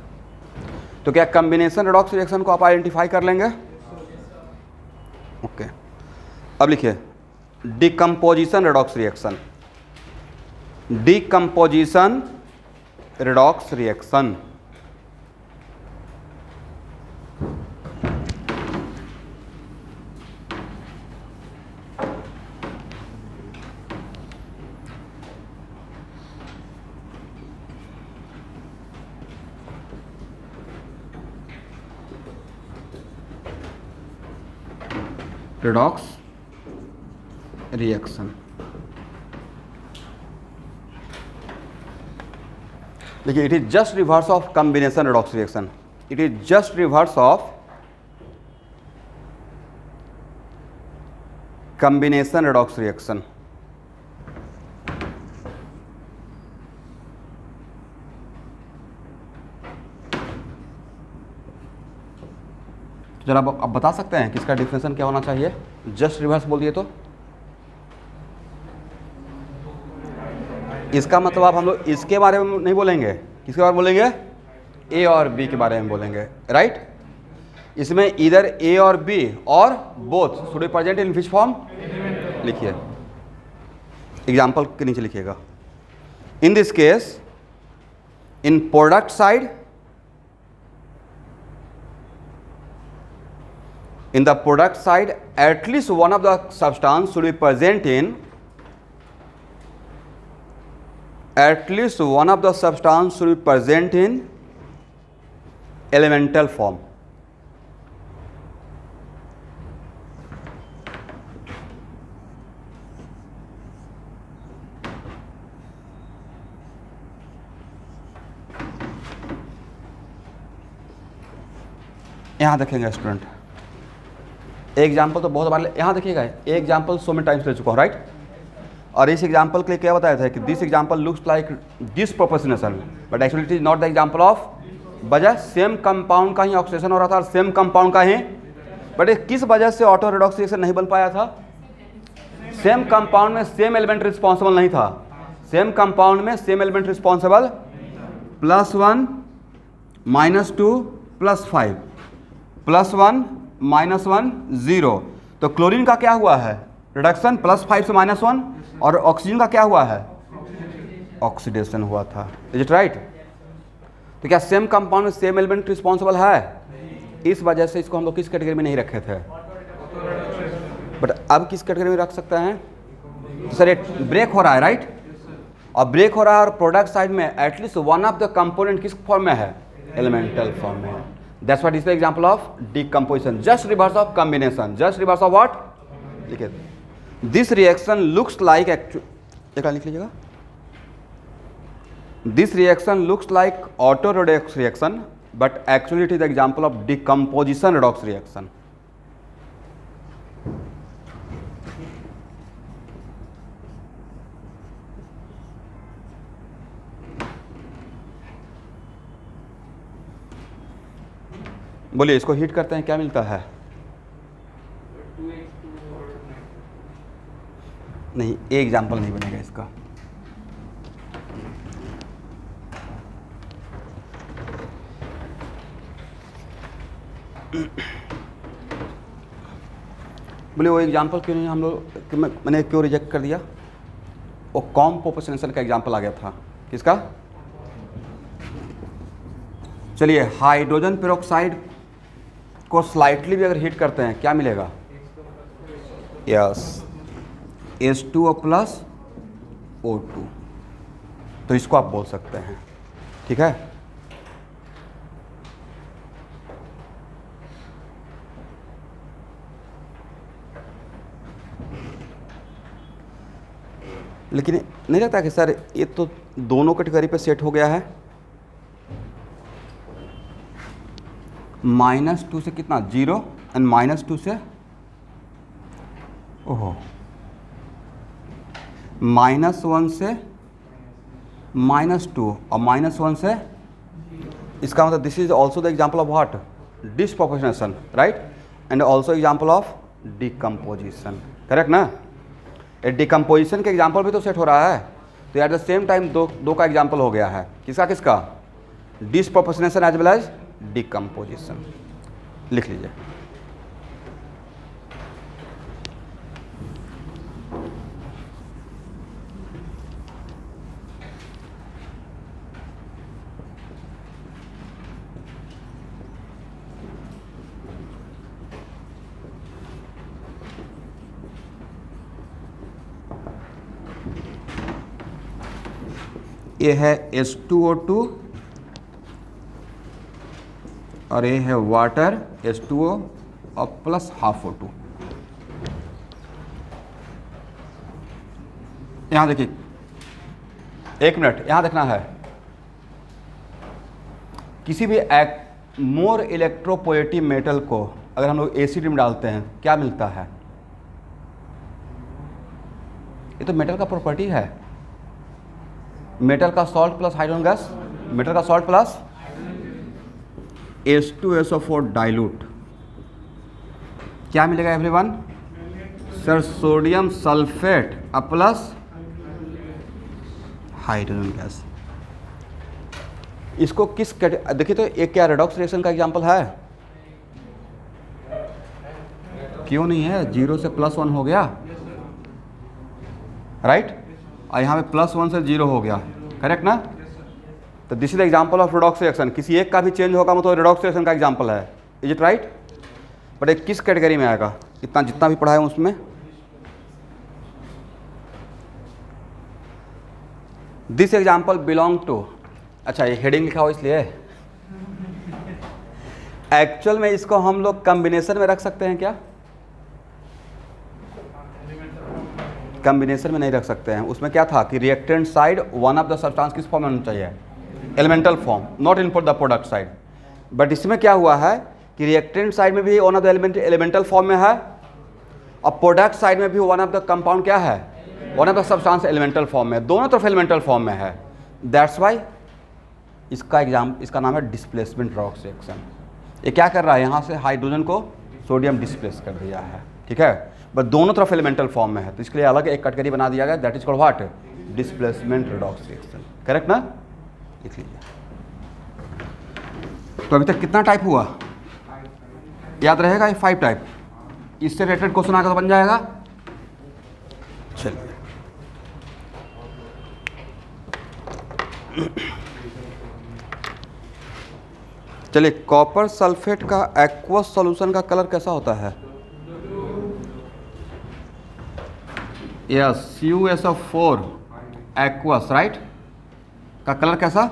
तो क्या कॉम्बिनेशन रेडॉक्स रिएक्शन को आप आइडेंटिफाई कर लेंगे, ओके। अब लिखिए decomposition redox reaction, decomposition redox reaction. Redox reaction, देखिए it is just reverse of combination redox reaction, it is just reverse of combination redox reaction. जरा आप बता सकते हैं कि इसका डिफिनेशन क्या होना चाहिए, जस्ट रिवर्स बोल दिए तो इसका मतलब आप हम लोग इसके बारे में नहीं बोलेंगे, किसके बारे में बोलेंगे, ए और बी के बारे में बोलेंगे, राइट। इसमें इधर ए और B or both should be present in which form, लिखिए एग्जाम्पल के नीचे लिखिएगा। In this case in product side, in the product side at least one of the substance should be present in, at least one of the substance should be present in elemental form। यहां देखेंगे student, example तो बहुत बार यहाँ देखिएगा, example so many times ले चुका हूँ, right. और इस एग्जाम्पल के लिए क्या बताया था कि this example looks like this proportionation, but actually it is not the example of, वजह सेम कंपाउंड का ही ऑक्सीडेशन हो रहा था और सेम कंपाउंड का ही, बट किस वजह से ऑटो रेडॉक्स रिएक्शन नहीं बन पाया था, सेम कंपाउंड में सेम एलिमेंट रिस्पॉन्सिबल नहीं था, सेम कंपाउंड में सेम एलिमेंट रिस्पॉन्सिबल, +1 -2 +5 +1 -1 0। तो क्लोरीन का क्या हुआ है, रिडक्शन +5 से -1, और ऑक्सीजन का क्या हुआ है, ऑक्सीडेशन हुआ था, इज इट राइट। तो क्या सेम कंपाउंड में सेम एलिमेंट रिस्पॉन्सिबल है, इस वजह से इसको हम लोग किस कैटेगरी में नहीं रखे थे, बट अब किस कैटेगरी में रख सकते हैं। तो सर ये ब्रेक हो रहा है, राइट, और ब्रेक हो रहा है और प्रोडक्ट साइड में at least one of the component किस फॉर्म में है, एलिमेंटल फॉर्म में है। That's what is the example of decomposition, just reverse of combination, just reverse of what, लिखिए this reaction looks like एक लिख लीजिएगा, this reaction looks like auto redox reaction but actually it is the example of decomposition redox reaction। बोलिए इसको heat करते हैं क्या मिलता है, नहीं एक एग्जाम्पल नहीं बनेगा इसका। बोले वो एग्जाम्पल क्यों नहीं हम लोग, मैंने क्यों रिजेक्ट कर दिया, वो कॉम प्रोपोर्शनेशन का एग्जाम्पल आ गया था, किसका, चलिए हाइड्रोजन पेरोक्साइड को स्लाइटली भी अगर हीट करते हैं क्या मिलेगा, यस H2O प्लस O2, तो इसको आप बोल सकते हैं, ठीक है। लेकिन नहीं लगता कि सर ये तो दोनों कैटेगरी पे सेट हो गया है। -2 से कितना 0 एंड -2 से ओहो -1 से -2 और -1 से, इसका मतलब this is also the example of what, disproportionation, right, and also example of decomposition, correct ना। डिकम्पोजिशन के एग्जाम्पल भी तो सेट हो रहा है, तो एट द सेम टाइम दो का एग्जाम्पल हो गया है, किसका किसका, disproportionation as well as decomposition. लिख लीजिए। ये है H2O2 और ये है वाटर H2O और प्लस हाफ O2। यहाँ देखिए, एक मिनट यहाँ देखना है, किसी भी मोर इलेक्ट्रोपोएटिव मेटल को अगर हम लोग एसिड में डालते हैं क्या मिलता है, ये तो मेटल का प्रॉपर्टी है, मेटल का salt plus hydrogen gas, metal का सॉल्ट प्लस H2SO4 डाइल्यूट, क्या मिलेगा everyone, sir sodium sulphate plus hydrogen gas. इसको किस देखिए, तो एक क्या रेडॉक्स रिएक्शन का एग्जांपल है, क्यों नहीं है, 0 से +1 हो गया, राइट, और यहाँ पे +1 से 0 हो गया, करेक्ट ना। तो this is the example of redox reaction, किसी एक का भी चेंज होगा मतलब रेडॉक्स रिएक्शन का एग्जांपल है, इज इट राइट। बट एक किस कैटेगरी में आएगा, इतना जितना भी पढ़ा है उसमें, दिस एग्जांपल बिलोंग टू, अच्छा ये हेडिंग लिखा हो इसलिए, एक्चुअल में इसको हम लोग कॉम्बिनेशन में रख सकते हैं क्या, कॉम्बिनेशन में नहीं रख सकते हैं। उसमें क्या था कि reactant side one of the substance किस फॉर्म में होना चाहिए, elemental form, not input the product side. But इसमें क्या हुआ है कि रिएक्टेंट साइड में भी one of the elemental form में है और प्रोडक्ट साइड में भी वन ऑफ द कंपाउंड क्या है, one of the substance elemental form में, दोनों तरफ एलिमेंटल फॉर्म में है। दैट्स वाई इसका नाम है डिस्प्लेसमेंट रेडॉक्स रिएक्शन। ये क्या कर रहा है, यहाँ से हाइड्रोजन को सोडियम डिस्प्लेस कर दिया है, ठीक है, बट दोनों तरफ एलिमेंटल फॉर्म में है, तो इसके लिए अलग एक कैटेगरी बना दिया गया, that is called what, displacement redox reaction, correct ना। लिख लीजिए। तो अभी तक कितना टाइप हुआ, याद रहेगा, ये 5 टाइप, इससे रिलेटेड क्वेश्चन आकर तो बन जाएगा। चलिए चलिए, कॉपर सल्फेट का एक्वस सॉल्यूशन का कलर कैसा होता है, यस CuSO4 एक्वस, राइट, का कलर कैसा,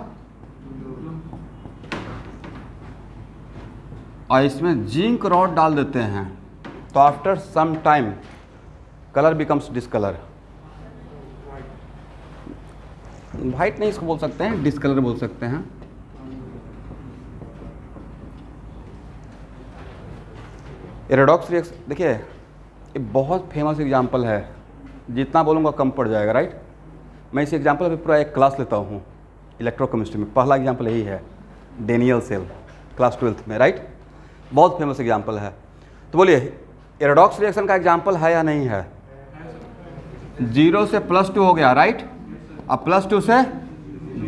और इसमें जिंक रॉड डाल देते हैं तो after some time colour becomes discolour, white नहीं इसको बोल सकते हैं, डिसकलर बोल सकते हैं। रेडॉक्स रिएक्शन देखिए, ये बहुत फेमस एग्जांपल है, जितना बोलूँगा कम पड़ जाएगा, राइट। मैं इस एग्जांपल पे पूरा एक क्लास लेता हूँ इलेक्ट्रोकेमिस्ट्री में, पहला एग्जांपल यही है, डेनियल सेल, क्लास 12th में, राइट, बहुत फेमस एग्जांपल है। तो बोलिए रेडॉक्स रिएक्शन का एग्जांपल है या नहीं है, 0 से +2 हो गया, राइट, अब +2 से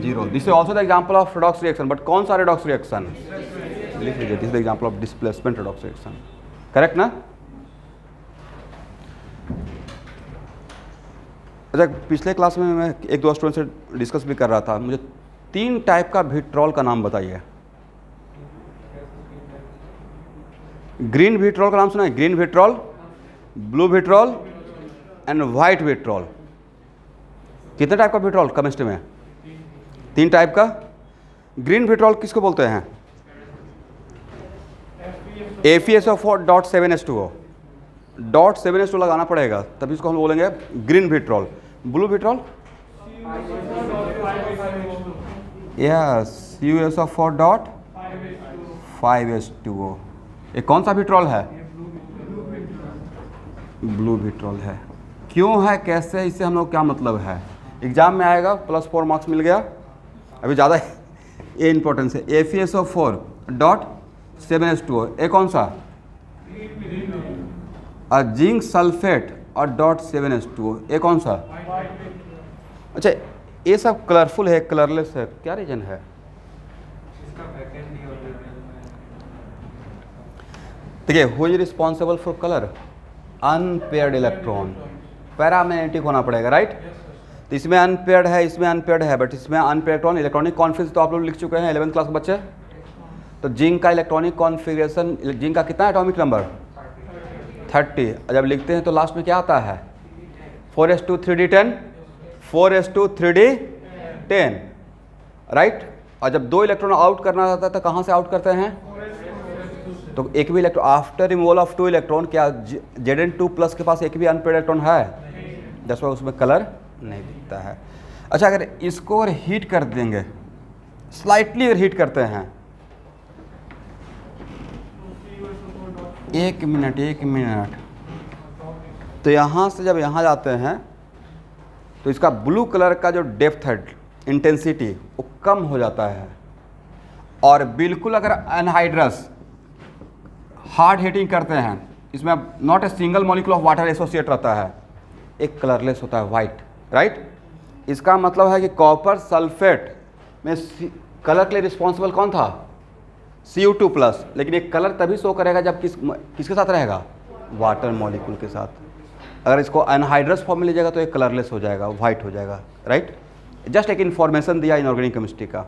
0, this is also the example of redox reaction, but कौन सा रेडॉक्स रिएक्शन, लिख लीजिए, this is the example of displacement redox reaction, correct ना। अच्छा, पिछले क्लास में मैं 1-2 स्टूडेंट से डिस्कस भी कर रहा था, मुझे 3 टाइप का विट्रॉल का नाम बताइए। ग्रीन विट्रॉल का नाम सुना है, green vitriol, blue vitriol and white vitriol. कितने टाइप का विट्रॉल केमिस्ट्री में? 3 टाइप का। ग्रीन विट्रॉल किसको बोलते हैं? FeSO4.7H2O। .7H2 लगाना पड़ेगा तभी इसको हम बोलेंगे green vitriol. Blue vitriol yes, CuSO4.5H2O। ये कौन सा विट्रॉल है? ब्लू विट्रॉल है। क्यों है, कैसे है, इससे हम लोग क्या मतलब है? एग्जाम में आएगा, +4 मार्क्स मिल गया। अभी ज़्यादा ये इंपॉर्टेंस है। FeSO4.7H2O ये कौन सा? जिंक सल्फेट और .7H2O ये कौन सा? अच्छा, ये सब कलरफुल है, कलरलेस है, क्या रीजन है? देखिए, who is responsible for colour? Unpaired electron, paramagnetic होना पड़ेगा, राइट? तो इसमें अनपेयर्ड है, इसमें अनपेयर्ड है, बट इसमें अनपेयर्ड इलेक्ट्रॉन। इलेक्ट्रॉनिक कॉन्फिगरेशन तो आप लोग लिख चुके हैं 11th क्लास के बच्चे। तो जिंक का इलेक्ट्रॉनिक कॉन्फिगरेशन, जिंक का कितना एटॉमिक नंबर? 30। जब लिखते हैं तो लास्ट में क्या आता है? 4s2 3d10, 4s2 3d10, right? और जब 2 इलेक्ट्रॉन आउट करना रहता है तो कहाँ से आउट करते हैं? तो एक भी electron after removal of 2 electron, क्या Zn2+ के पास एक भी अनपेयर्ड इलेक्ट्रॉन है? दैट्स व्हाई उसमें कलर नहीं दिखता है। अच्छा, अगर इसको अगर हीट कर देंगे, स्लाइटली अगर हीट करते हैं, एक मिनट, तो यहाँ से जब यहाँ जाते हैं तो इसका ब्लू कलर का जो डेप्थ है, इंटेंसिटी, वो कम हो जाता है। और बिल्कुल अगर अनहाइड्रस हार्ड हीटिंग करते हैं, इसमें not a single molecule of water associate रहता है, एक कलरलेस होता है, वाइट, राइट? इसका मतलब है कि कॉपर सल्फेट में कलर के लिए रिस्पॉन्सिबल कौन था? Cu2+। लेकिन एक कलर तभी शो करेगा जब किसके साथ रहेगा? वाटर मॉलिक्यूल के साथ। अगर इसको अनहाइड्रस फॉर्म में लीजिएगा तो एक कलरलेस हो जाएगा, वाइट हो जाएगा, राइट? जस्ट एक इन्फॉर्मेशन दिया इनऑर्गेनिक केमिस्ट्री का।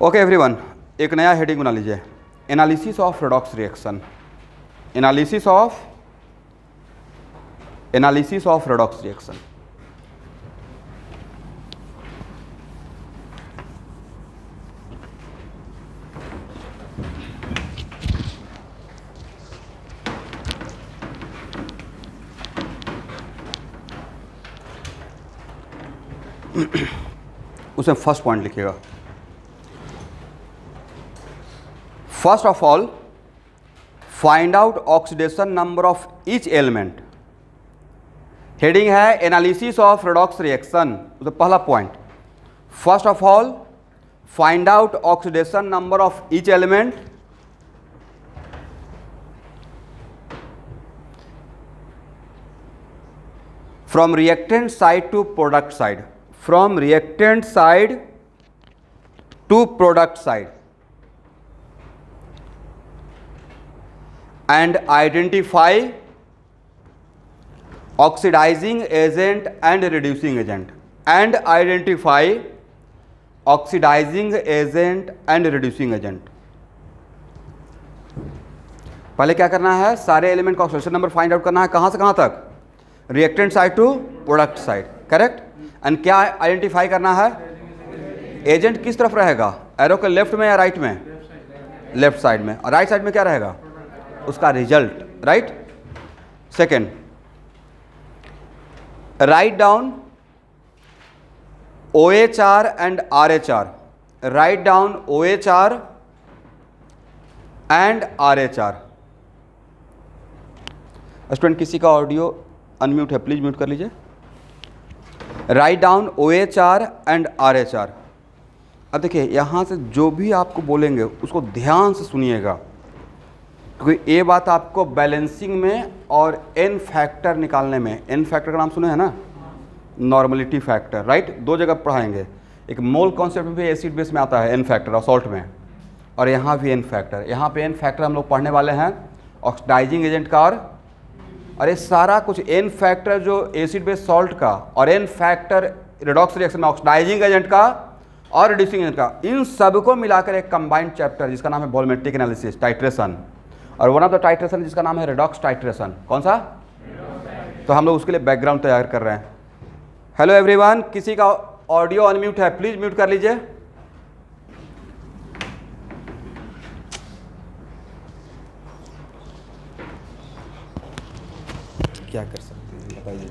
ओके एवरीवन, एक नया हेडिंग बना लीजिए, analysis of redox reaction. Analysis of redox reaction. उसमें फर्स्ट पॉइंट लिखिएगा, first of all find out oxidation number of each element. Heading है एनालिसिस ऑफ रेडॉक्स रिएक्शन। तो पहला point, first of all find out oxidation number of each element. From reactant side to product side, from reactant side to product side, and identify oxidizing agent and reducing agent, and identify oxidizing agent and reducing agent। पहले क्या करना है? सारे element का oxidation number find out करना है। कहाँ से कहाँ तक? Reactant side to product side, correct? And क्या आइडेंटिफाई करना है? एजेंट किस तरफ रहेगा? एरो के लेफ्ट में या राइट में? लेफ्ट साइड में। और राइट साइड में क्या रहेगा? उसका result, right? Second, write down OHR and RHR, write down OHR and RHR। Student, किसी का ऑडियो अनम्यूट है, प्लीज म्यूट कर लीजिए। Write down OHR and RHR। अब देखिए, यहाँ से जो भी आपको बोलेंगे उसको ध्यान से सुनिएगा, क्योंकि ये बात आपको बैलेंसिंग में और एन फैक्टर निकालने में, एन फैक्टर का नाम सुने हैं ना, नॉर्मलिटी फैक्टर, राइट? 2 जगह पढ़ाएंगे। एक मोल कॉन्सेप्ट में भी एसिड बेस में आता है एन फैक्टर और सॉल्ट में, और यहाँ भी एन फैक्टर। यहाँ पे एन फैक्टर हम लोग पढ़ने वाले हैं ऑक्सीडाइजिंग एजेंट का, और ये सारा कुछ एन फैक्टर जो एसिड बेस सॉल्ट का, और एन फैक्टर रेडॉक्स रिएक्शन में ऑक्सीडाइजिंग एजेंट का और रिड्यूसिंग एजेंट का, इन सबको मिलाकर एक कंबाइंड चैप्टर जिसका नाम है वॉल्यूमेट्रिक एनालिसिस, टाइट्रेशन। और वन ऑफ द टाइट्रेशन जिसका नाम है रेडॉक्स टाइट्रेशन। कौन सा? तो हम लोग उसके लिए बैकग्राउंड तैयार कर रहे हैं। हेलो एवरीवन, किसी का ऑडियो अनम्यूट है, प्लीज म्यूट कर लीजिए। क्या कर सकते हैं बताइए।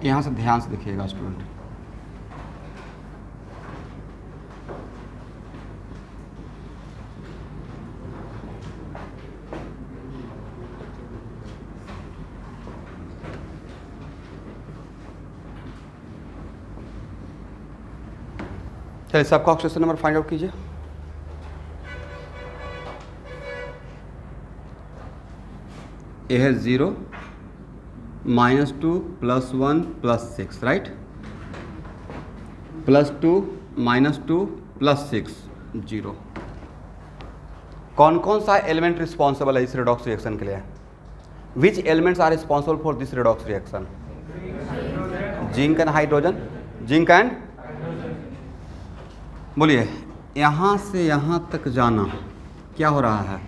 यहाँ से ध्यान से देखिएगा स्टूडेंट। चलिए सबका ऑक्सीडेशन नंबर फाइंड आउट कीजिए। ए है 0 -2 +1 +6, राइट। +2 -2 +6 0। कौन कौन सा एलिमेंट रिस्पॉन्सिबल है इस रेडॉक्स रिएक्शन के लिए? Which elements are responsible for this redox reaction? Zinc and hydrogen. Zinc and, बोलिए, यहाँ से यहाँ तक जाना क्या हो रहा है?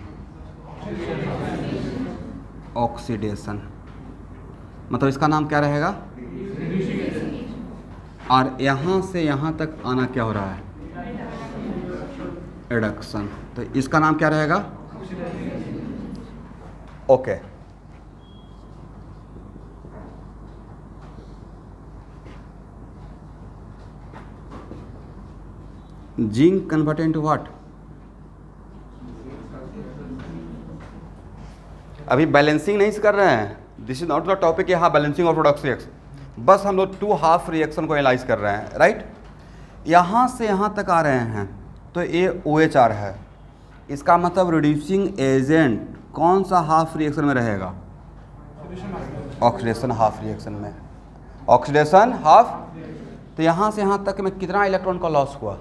ऑक्सीडेशन। मतलब इसका नाम क्या रहेगा? और यहाँ से यहाँ तक आना क्या हो रहा है? रिडक्शन। तो इसका नाम क्या रहेगा? Okay. Zinc converted into what? अभी बैलेंसिंग नहीं कर रहे हैं, this is not the topic. यहाँ बैलेंसिंग ऑफ रेडॉक्स रिएक्शन, बस हम लोग 2 हाफ रिएक्शन को एनालाइज कर रहे हैं, राइट। यहाँ से यहाँ तक आ रहे हैं तो ये OH है। इसका मतलब रिड्यूसिंग एजेंट कौन सा हाफ रिएक्शन में रहेगा? ऑक्सीडेशन हाफ रिएक्शन में। Oxidation half. तो यहाँ से यहाँ तक में कितना इलेक्ट्रॉन का लॉस हुआ?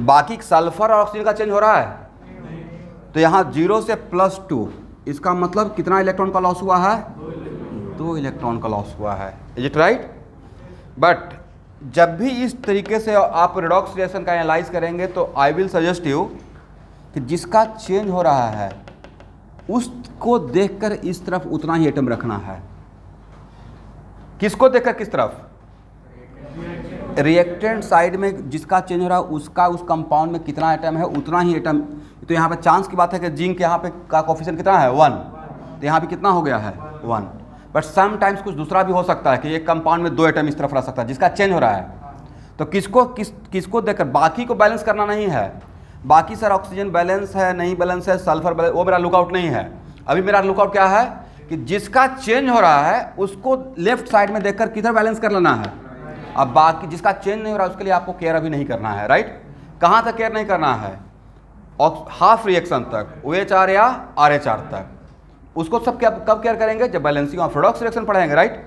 बाकी सल्फर और ऑक्सीजन का चेंज हो रहा है। तो यहाँ 0 से +2, इसका मतलब कितना इलेक्ट्रॉन का लॉस हुआ है? 2 इलेक्ट्रॉन का लॉस हुआ है। Is it right? बट जब भी इस तरीके से आप रेडॉक्स रिएक्शन का एनालाइज करेंगे तो आई विल सजेस्ट यू कि जिसका चेंज हो रहा है उसको देखकर इस तरफ उतना ही एटम रखना है। किसको देखकर किस तरफ? रिएक्टेंट साइड में जिसका चेंज हो रहा है उसका उस कंपाउंड में कितना एटम है उतना ही एटम। तो यहाँ पे चांस की बात है कि जिंक यहाँ पे का कोफिशिएंट कितना है? 1। तो यहाँ पे कितना हो गया है? 1। बट समटाइम्स कुछ दूसरा भी हो सकता है कि एक कंपाउंड में 2 एटम इस तरफ रह सकता है जिसका चेंज हो रहा है। तो किसको देखकर? बाकी को बैलेंस करना नहीं है। बाकी सर ऑक्सीजन बैलेंस है, नहीं बैलेंस है, सल्फर बैलेंस, वो मेरा लुकआउट नहीं है। अभी मेरा लुकआउट क्या है कि जिसका चेंज हो रहा है उसको लेफ्ट साइड में देखकर किधर बैलेंस कर लेना है। अब बाकी जिसका चेंज नहीं हो रहा उसके लिए आपको केयर अभी नहीं करना है, राइट। कहाँ तक केयर नहीं करना है? हाफ रिएक्शन तक, OH या RH तक। उसको सब कब केयर करेंगे? जब बैलेंसिंग ऑफ रेडॉक्स रिएक्शन पढ़ेंगे, राइट।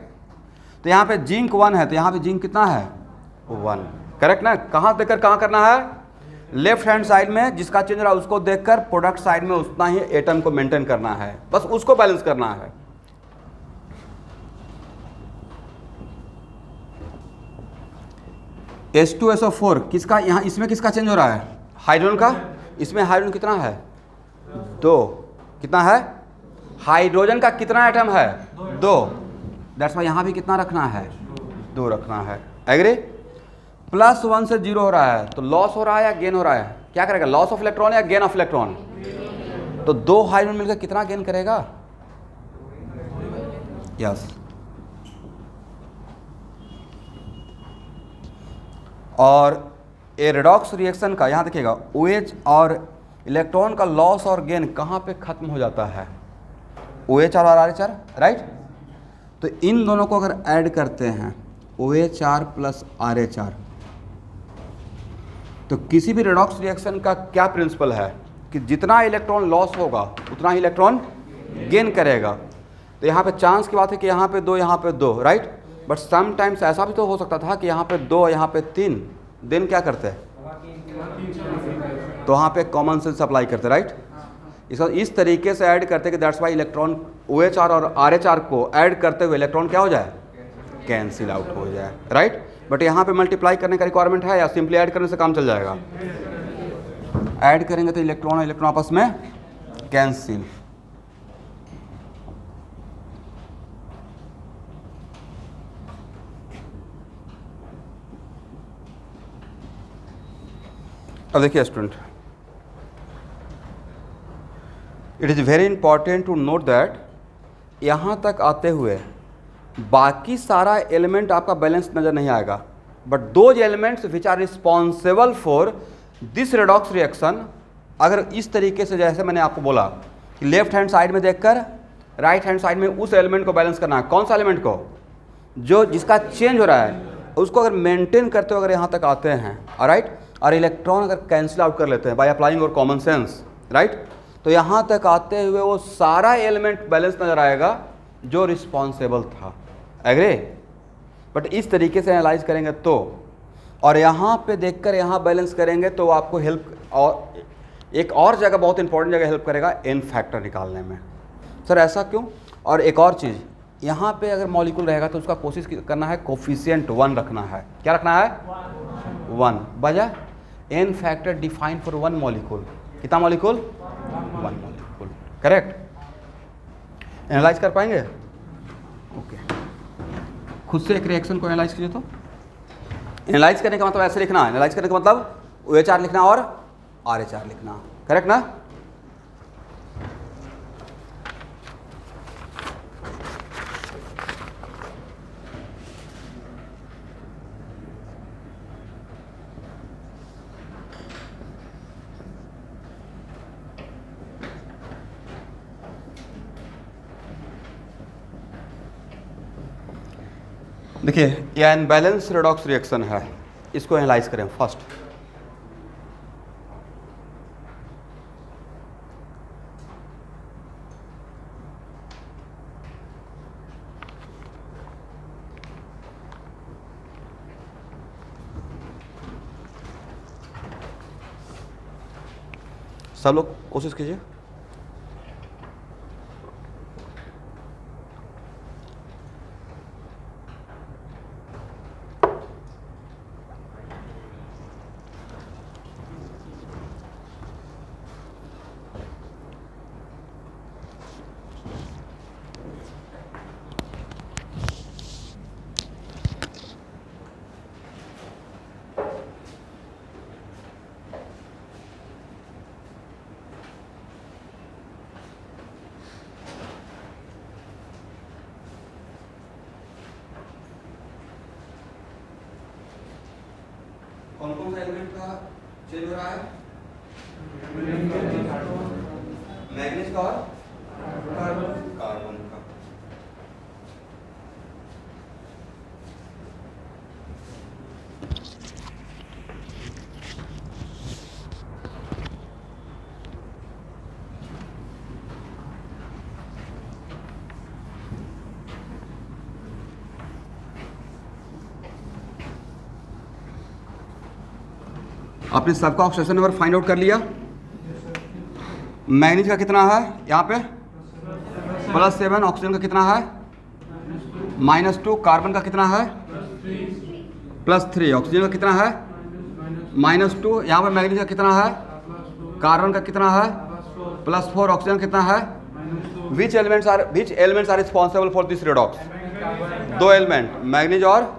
तो यहाँ पे जिंक 1 है तो यहाँ पे जिंक कितना है? 1, करेक्ट ना। कहाँ देखकर कहाँ करना है? लेफ्ट हैंड साइड में जिसका चेंज रहा उसको देखकर प्रोडक्ट साइड में उतना ही एटम को मेंटेन करना है, बस उसको बैलेंस करना है। H2SO4 किसका? यहाँ इसमें किसका चेंज हो रहा है? हाइड्रोजन का। इसमें हाइड्रोजन कितना है? 2। कितना है? हाइड्रोजन का कितना एटम है? 2। दैट्स वाई यहाँ भी कितना रखना है? 2 रखना है। एग्री? +1 से 0 हो रहा है तो लॉस हो रहा है या गेन हो रहा है? क्या करेगा? लॉस ऑफ इलेक्ट्रॉन या गेन ऑफ इलेक्ट्रॉन? तो 2 हाइड्रोजन मिलकर कितना गेन करेगा? यस। और ए रेडॉक्स रिएक्शन का यहाँ देखिएगा OH और इलेक्ट्रॉन का लॉस और गेन कहाँ पे खत्म हो जाता है? OH और RH, राइट? तो इन दोनों को अगर ऐड करते हैं OHR प्लस RH, तो किसी भी रेडॉक्स रिएक्शन का क्या प्रिंसिपल है कि जितना इलेक्ट्रॉन लॉस होगा उतना ही इलेक्ट्रॉन गेन करेगा। तो यहाँ पे चांस की बात है कि यहाँ पे 2, यहाँ पे 2, राइट? बट समटाइम्स ऐसा भी तो हो सकता था कि यहाँ पे 2, यहाँ पे 3, देन क्या करते हैं? तो वहाँ पे कॉमन सेंस अप्लाई करते, राइट? इस तरीके से ऐड करते कि दैट्स वाई इलेक्ट्रॉन OHR और RH को ऐड करते हुए इलेक्ट्रॉन क्या हो जाए? कैंसिल आउट हो जाए, राइट? बट यहाँ पे मल्टीप्लाई करने का रिक्वायरमेंट है या सिंपली ऐड करने से काम चल जाएगा? ऐड करेंगे तो इलेक्ट्रॉन और इलेक्ट्रॉन आपस में कैंसिल। अब देखिए student, it is very important to note that यहाँ तक आते हुए बाकी सारा एलिमेंट आपका बैलेंस नज़र नहीं आएगा, but those elements which are responsible for this redox reaction, अगर इस तरीके से जैसे मैंने आपको बोला कि लेफ्ट हैंड साइड में देखकर राइट हैंड साइड में उस एलिमेंट को बैलेंस करना है। कौन सा एलिमेंट को? जो जिसका चेंज हो रहा है उसको अगर मेंटेन करते हुए अगर यहाँ तक आते हैं, राइट? और इलेक्ट्रॉन अगर कैंसिल आउट कर लेते हैं बाय अप्लाइंग और कॉमन सेंस, राइट? तो यहाँ तक आते हुए वो सारा एलिमेंट बैलेंस नज़र आएगा जो रिस्पॉन्सिबल था। एग्री? बट इस तरीके से एनालाइज करेंगे तो, और यहाँ पे देखकर यहाँ बैलेंस करेंगे तो आपको हेल्प, और एक और जगह बहुत इंपॉर्टेंट जगह हेल्प करेगा एन फैक्टर निकालने में। सर ऐसा क्यों? और एक और चीज़, यहाँ पे अगर मॉलिक्यूल रहेगा तो उसका कोशिश करना है कोफिशिएंट 1 रखना है। क्या रखना है? 1। वजह N factor define for 1 molecule. कितना मॉलिक्यूल? 1 मॉलिक्यूल। करेक्ट? एनालाइज कर पाएंगे? ओके। खुद से एक रिएक्शन को एनालाइज कीजिए। तो एनालाइज करने का मतलब ऐसे लिखना है, एनालाइज करने का मतलब OHR लिखना और RH लिखना। करेक्ट ना? देखिए ये अनबैलेंस रेडॉक्स रिएक्शन है, इसको एनालाइज करें फर्स्ट। सब लोग कोशिश कीजिए। कौन कौन सा एलिमेंट का चेंज हो रहा है? मैग्नीज का और कार्बन का। आपने सबका ऑक्सीजन नंबर फाइंड आउट कर लिया। मैग्नीज का कितना है यहाँ पे? +7। ऑक्सीजन का कितना है? -2। कार्बन का कितना है? +3। ऑक्सीजन का कितना है? -2। यहाँ पे मैग्नीज का कितना है? कार्बन का कितना है? +4। ऑक्सीजन कितना है? Which elements are responsible for this redox? 2 element, manganese और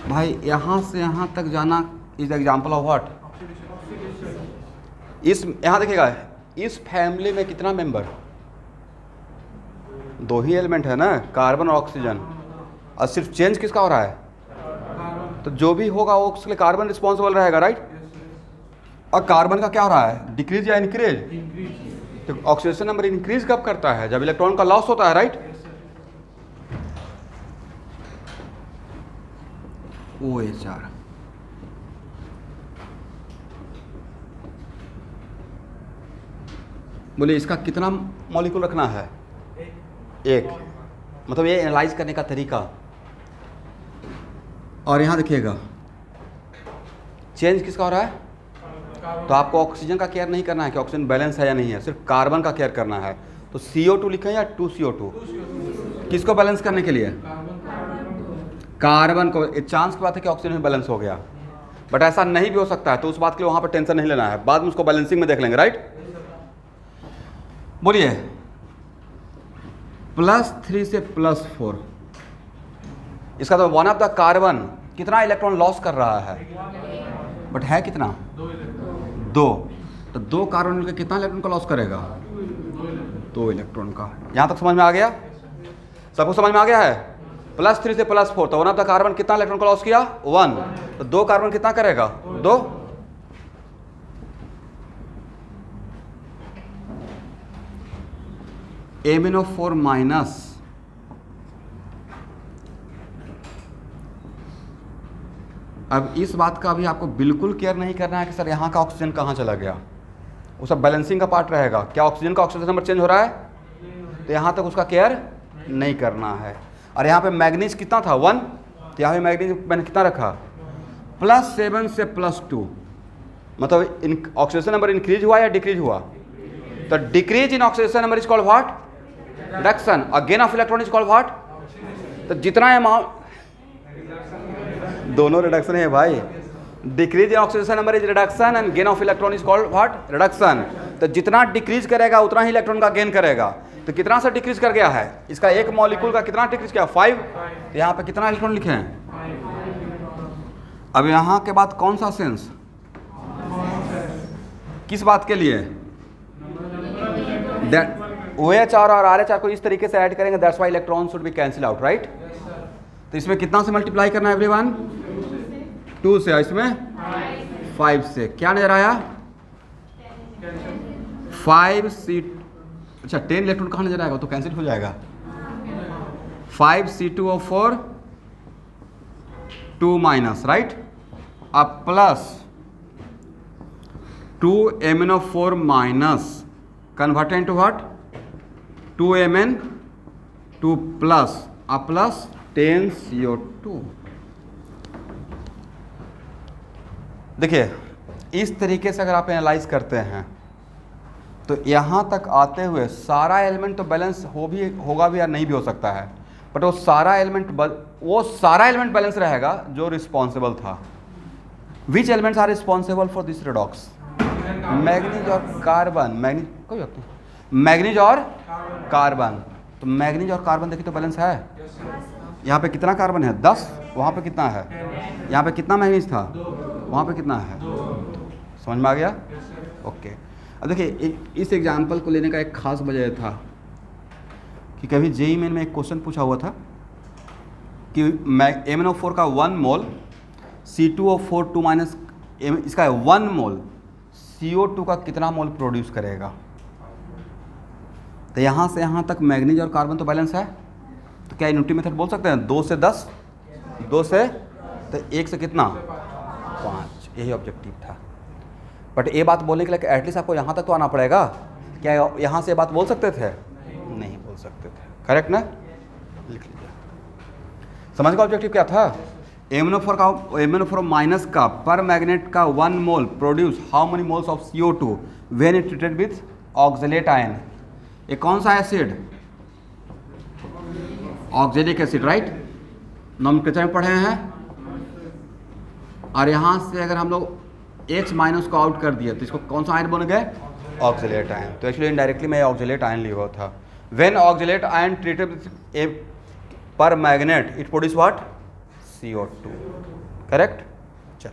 भाई यहाँ से यहाँ तक जाना इज एग्जाम्पल ऑफ व्हाट। इस यहाँ देखिएगा, इस फैमिली में कितना मेंबर, 2 ही एलिमेंट है ना, कार्बन और ऑक्सीजन, और सिर्फ चेंज किसका हो रहा है, तो जो भी होगा वो उसके लिए कार्बन रिस्पॉन्सिबल रहेगा, राइट। और कार्बन का क्या हो रहा है, डिक्रीज या इंक्रीज, तो ऑक्सीडेशन नंबर इंक्रीज कब करता है, जब इलेक्ट्रॉन का लॉस होता है, राइट। OH। बोलिए इसका कितना मॉलिक्यूल रखना है, 1, मतलब ये एनालाइज करने का तरीका। और यहाँ देखिएगा चेंज किसका हो रहा है, तो आपको ऑक्सीजन का केयर नहीं करना है कि ऑक्सीजन बैलेंस है या नहीं है, सिर्फ कार्बन का केयर करना है। तो CO2 लिखें या 2CO2, किसको बैलेंस करने के लिए, कार्बन को। एक चांस की बात है कि ऑक्सीजन में बैलेंस हो गया, बट ऐसा नहीं भी हो सकता है, तो उस बात के लिए वहाँ पर टेंशन नहीं लेना है, बाद में उसको बैलेंसिंग में देख लेंगे, राइट। बोलिए +3 से +4, इसका तो वन ऑफ द कार्बन कितना इलेक्ट्रॉन लॉस कर रहा है, बट है कितना, 2, तो 2 कार्बन मिलकर कितना इलेक्ट्रॉन का लॉस करेगा, 2 इलेक्ट्रॉन का। यहाँ तक समझ में आ गया, सबको समझ में आ गया है। +3 से +4, तो वन ऑफ द कार्बन कितना इलेक्ट्रॉन का लॉस किया, 1, तो 2 कार्बन कितना करेगा, 2। MnO4 माइनस, अब इस बात का भी आपको बिल्कुल केयर नहीं करना है कि सर यहाँ का ऑक्सीजन कहाँ चला गया, वो सब बैलेंसिंग का पार्ट रहेगा। क्या ऑक्सीजन का ऑक्सीजन नंबर चेंज हो रहा है, तो यहाँ तक उसका केयर नहीं करना है। और यहाँ पे मैग्नीज कितना था, 1, तो यहाँ पे मैग्नीज मैंने कितना रखा, +7 से +2, मतलब ऑक्सीडेशन नंबर इंक्रीज हुआ या डिक्रीज हुआ, तो decrease in oxidation number is called what, reduction. और gain of electron is called what, तो जितना अमाउंट, दोनों रिडक्शन है भाई, decrease in oxidation number is reduction and gain of electron is called what, reduction. तो जितना डिक्रीज करेगा उतना ही इलेक्ट्रॉन का गेन करेगा। तो कितना सा डिक्रीज कर गया है, इसका एक मॉलिक्यूल का कितना डिक्रीज किया, 5, तो यहाँ पे कितना इलेक्ट्रॉन लिखे हैं। अब यहाँ के बाद कौन सा सेंस, किस बात के लिए, OH और RH को इस तरीके से ऐड करेंगे, that's why electron should be cancel out, right. तो इसमें कितना से मल्टीप्लाई करना है एवरीवन, 2 से, इसमें 5 से, क्या नजर आया, 5C, अच्छा 10 इलेक्ट्रॉन कहाँ नजर आएगा, तो कैंसिल हो जाएगा, 5C2O4 2 माइनस, राइट, अब plus 2MnO4 minus convert into what, 2Mn2 plus, अब प्लस 10CO2। देखिए इस तरीके से अगर आप एनालाइज करते हैं तो यहाँ तक आते हुए सारा एलिमेंट तो बैलेंस होगा भी या नहीं भी हो सकता है, बट वो सारा एलिमेंट बैलेंस रहेगा जो रिस्पॉन्सिबल था। Which elements are responsible for this redox, manganese और कार्बन, मैग्नीज और कार्बन। तो मैग्नीज और कार्बन देखिए तो बैलेंस है, यहाँ पे कितना कार्बन है, 10, वहाँ पे कितना है, यहाँ पे कितना मैग्नीज था, वहाँ पे कितना है, समझ में आ गया, ओके। अब देखिए इस एग्जाम्पल को लेने का एक खास वजह था कि कभी जेईई मेन में एक क्वेश्चन पूछा हुआ था कि MnO4 का 1 मोल C2O4 2 माइनस इसका 1 मोल CO2 का कितना मोल प्रोड्यूस करेगा। तो यहाँ से यहाँ तक मैग्नीज और कार्बन तो बैलेंस है, तो क्या यूनिटी मेथड बोल सकते हैं, 2 से 10, 2 से, तो 1 से कितना, 5, यही ऑब्जेक्टिव था। बट ये बात बोलने के लिए एटलीस्ट आपको यहाँ तक तो आना पड़ेगा, क्या यहाँ से बात बोल सकते थे, नहीं बोल सकते थे, करेक्ट ना, लिख लीजिए। समझ का ऑब्जेक्टिव क्या था, MnO4 माइनस का पर मैग्नेट का 1 mole produce how many moles of CO2 when it treated with oxalate ion. ये कौन सा acid, oxalic acid, right, nomenclature में पढ़े हैं। और यहाँ से अगर हम लोग H माइनस को आउट कर दिया तो इसको कौन सा आयन बन गए, ऑक्सलेट आयन। तो एक्चुअली इनडायरेक्टली मैं ऑक्सलेट आयन लिया हुआ था। When oxalate ion treated with a permanganate it produce what, CO2। Correct. चल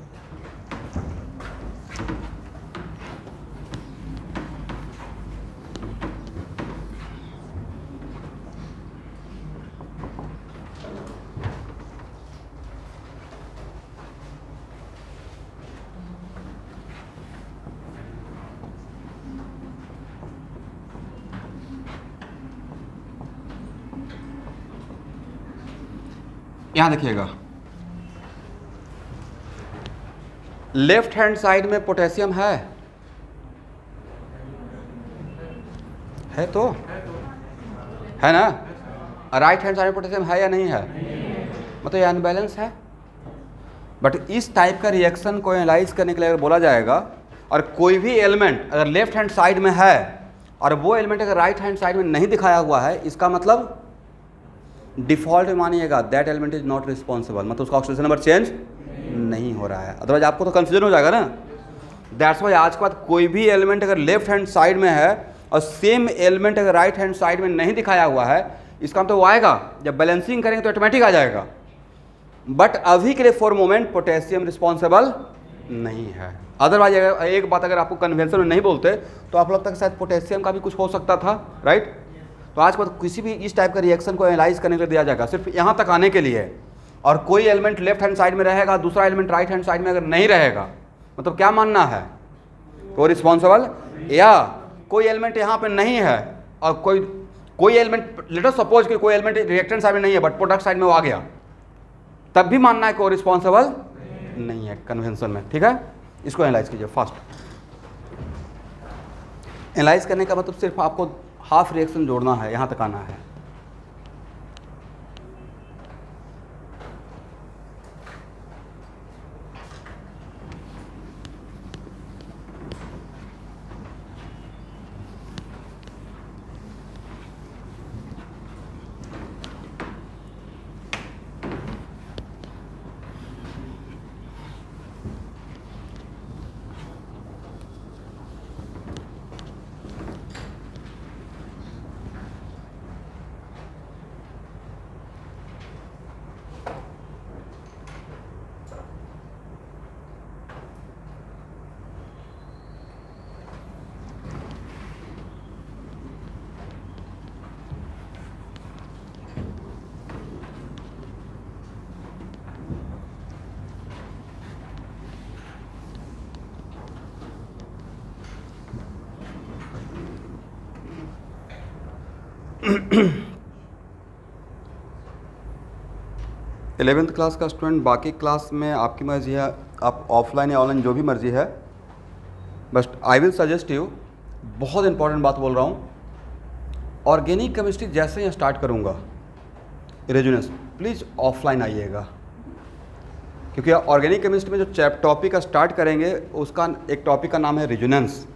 यहां देखिएगा, लेफ्ट हैंड साइड में पोटेशियम है तो है ना, राइट हैंड साइड में पोटेशियम है या नहीं है, मतलब ये अनबैलेंस है। बट इस टाइप का रिएक्शन को एनालाइज करने के लिए अगर बोला जाएगा और कोई भी एलिमेंट अगर लेफ्ट हैंड साइड में है और वो एलिमेंट अगर राइट हैंड साइड में नहीं दिखाया हुआ है, इसका मतलब डिफॉल्ट में मानिएगा that element is not responsible, मतलब उसका ऑक्सीडेशन नंबर चेंज नहीं हो रहा है। अदरवाइज आपको तो कंफ्यूजन हो जाएगा ना। दैट्स वाई आज के बाद कोई भी एलिमेंट अगर लेफ्ट हैंड साइड में है और सेम एलिमेंट अगर राइट हैंड साइड में नहीं दिखाया हुआ है, इसका मतलब वो आएगा जब बैलेंसिंग करेंगे तो ऑटोमेटिक आ जाएगा। बट अभी के लिए फॉर मोमेंट पोटेशियम रिस्पॉन्सिबल नहीं है। अदरवाइज अगर एक बात अगर आपको कन्वेंशन में नहीं बोलते तो आप लगता है कि शायद पोटेशियम का भी कुछ हो सकता था, राइट। तो आज के बाद किसी भी इस टाइप का रिएक्शन को एनालाइज करने के लिए दिया जाएगा सिर्फ यहाँ तक आने के लिए। और कोई एलिमेंट लेफ्ट हैंड साइड में रहेगा, दूसरा एलिमेंट राइट हैंड साइड में अगर नहीं रहेगा, मतलब क्या मानना है, तो रिस्पॉन्सिबल। या कोई एलिमेंट यहाँ पे नहीं है और कोई एलिमेंट, लेट अस सपोज कि कोई एलिमेंट रिएक्टेंट साइड में नहीं है बट प्रोडक्ट साइड में वो आ गया, तब भी मानना है कि वो रिस्पॉन्सिबल नहीं है कन्वेंशन में, ठीक है। इसको एनालाइज कीजिए फास्ट। एनालाइज करने का मतलब सिर्फ आपको हाफ रिएक्शन जोड़ना है, यहाँ तक आना है। इलेवेंथ क्लास का स्टूडेंट, बाकी क्लास में आपकी मर्जी है, आप ऑफलाइन या ऑनलाइन जो भी मर्जी है, बस आई विल सजेस्ट यू, बहुत इंपॉर्टेंट बात बोल रहा हूँ, ऑर्गेनिक केमिस्ट्री जैसे ही स्टार्ट करूँगा रेजोनेंस, प्लीज़ ऑफलाइन आइएगा, क्योंकि ऑर्गेनिक केमिस्ट्री में जो टॉपिक स्टार्ट करेंगे उसका एक टॉपिक का नाम है रेजोनेंस।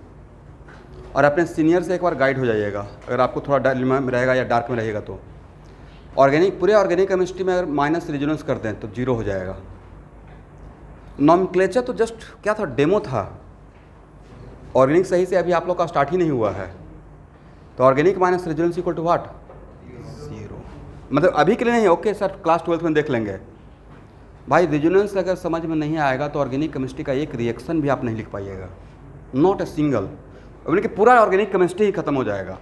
और अपने सीनियर से एक बार गाइड हो जाइएगा अगर आपको थोड़ा डार्क में रहेगा या डार्क में रहेगा तो। पूरे ऑर्गेनिक केमिस्ट्री में अगर माइनस रेजोनेंस करते हैं तो जीरो हो जाएगा। नॉमेनक्लेचर तो जस्ट क्या था, डेमो था। ऑर्गेनिक सही से अभी आप लोग का स्टार्ट ही नहीं हुआ है, तो organic minus resonance equal to what, zero. मतलब अभी के लिए नहीं, ओके सर क्लास 12th में देख लेंगे। भाई रेजोनेंस अगर समझ में नहीं आएगा तो ऑर्गेनिक केमिस्ट्री का एक रिएक्शन भी आप नहीं लिख पाइएगा, नॉट ए सिंगल, कि पूरा ऑर्गेनिक केमिस्ट्री ही खत्म हो जाएगा।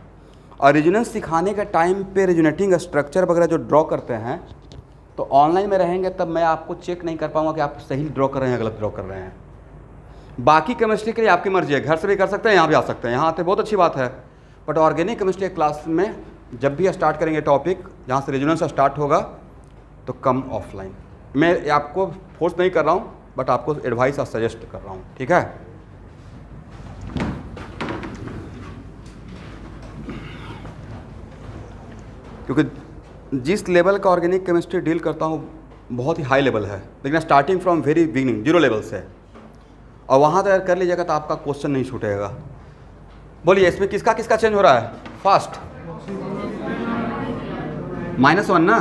और रेजोनेंस सिखाने के टाइम पे रेजोनेटिंग स्ट्रक्चर वगैरह जो ड्रॉ करते हैं, तो ऑनलाइन में रहेंगे तब मैं आपको चेक नहीं कर पाऊंगा कि आप सही ड्रॉ कर रहे हैं गलत ड्रॉ कर रहे हैं। बाकी केमिस्ट्री के लिए आपकी मर्जी है, घर से भी कर सकते हैं, यहाँ भी आ सकते हैं, यहाँ आते बहुत अच्छी बात है। बट ऑर्गेनिक केमिस्ट्री क्लास में जब भी स्टार्ट करेंगे टॉपिक जहाँ से रेजोनेंस स्टार्ट होगा तो कम ऑफलाइन। मैं आपको फोर्स नहीं कर रहा हूँ, बट आपको एडवाइस सजेस्ट कर रहा हूँ, ठीक है। क्योंकि जिस लेवल का ऑर्गेनिक केमिस्ट्री डील करता हूँ बहुत ही हाई लेवल है, लेकिन starting from very beginning zero level से, और वहाँ तक कर लीजिएगा तो आपका क्वेश्चन नहीं छूटेगा। बोलिए इसमें किसका किसका चेंज हो रहा है फास्ट, -1 ना,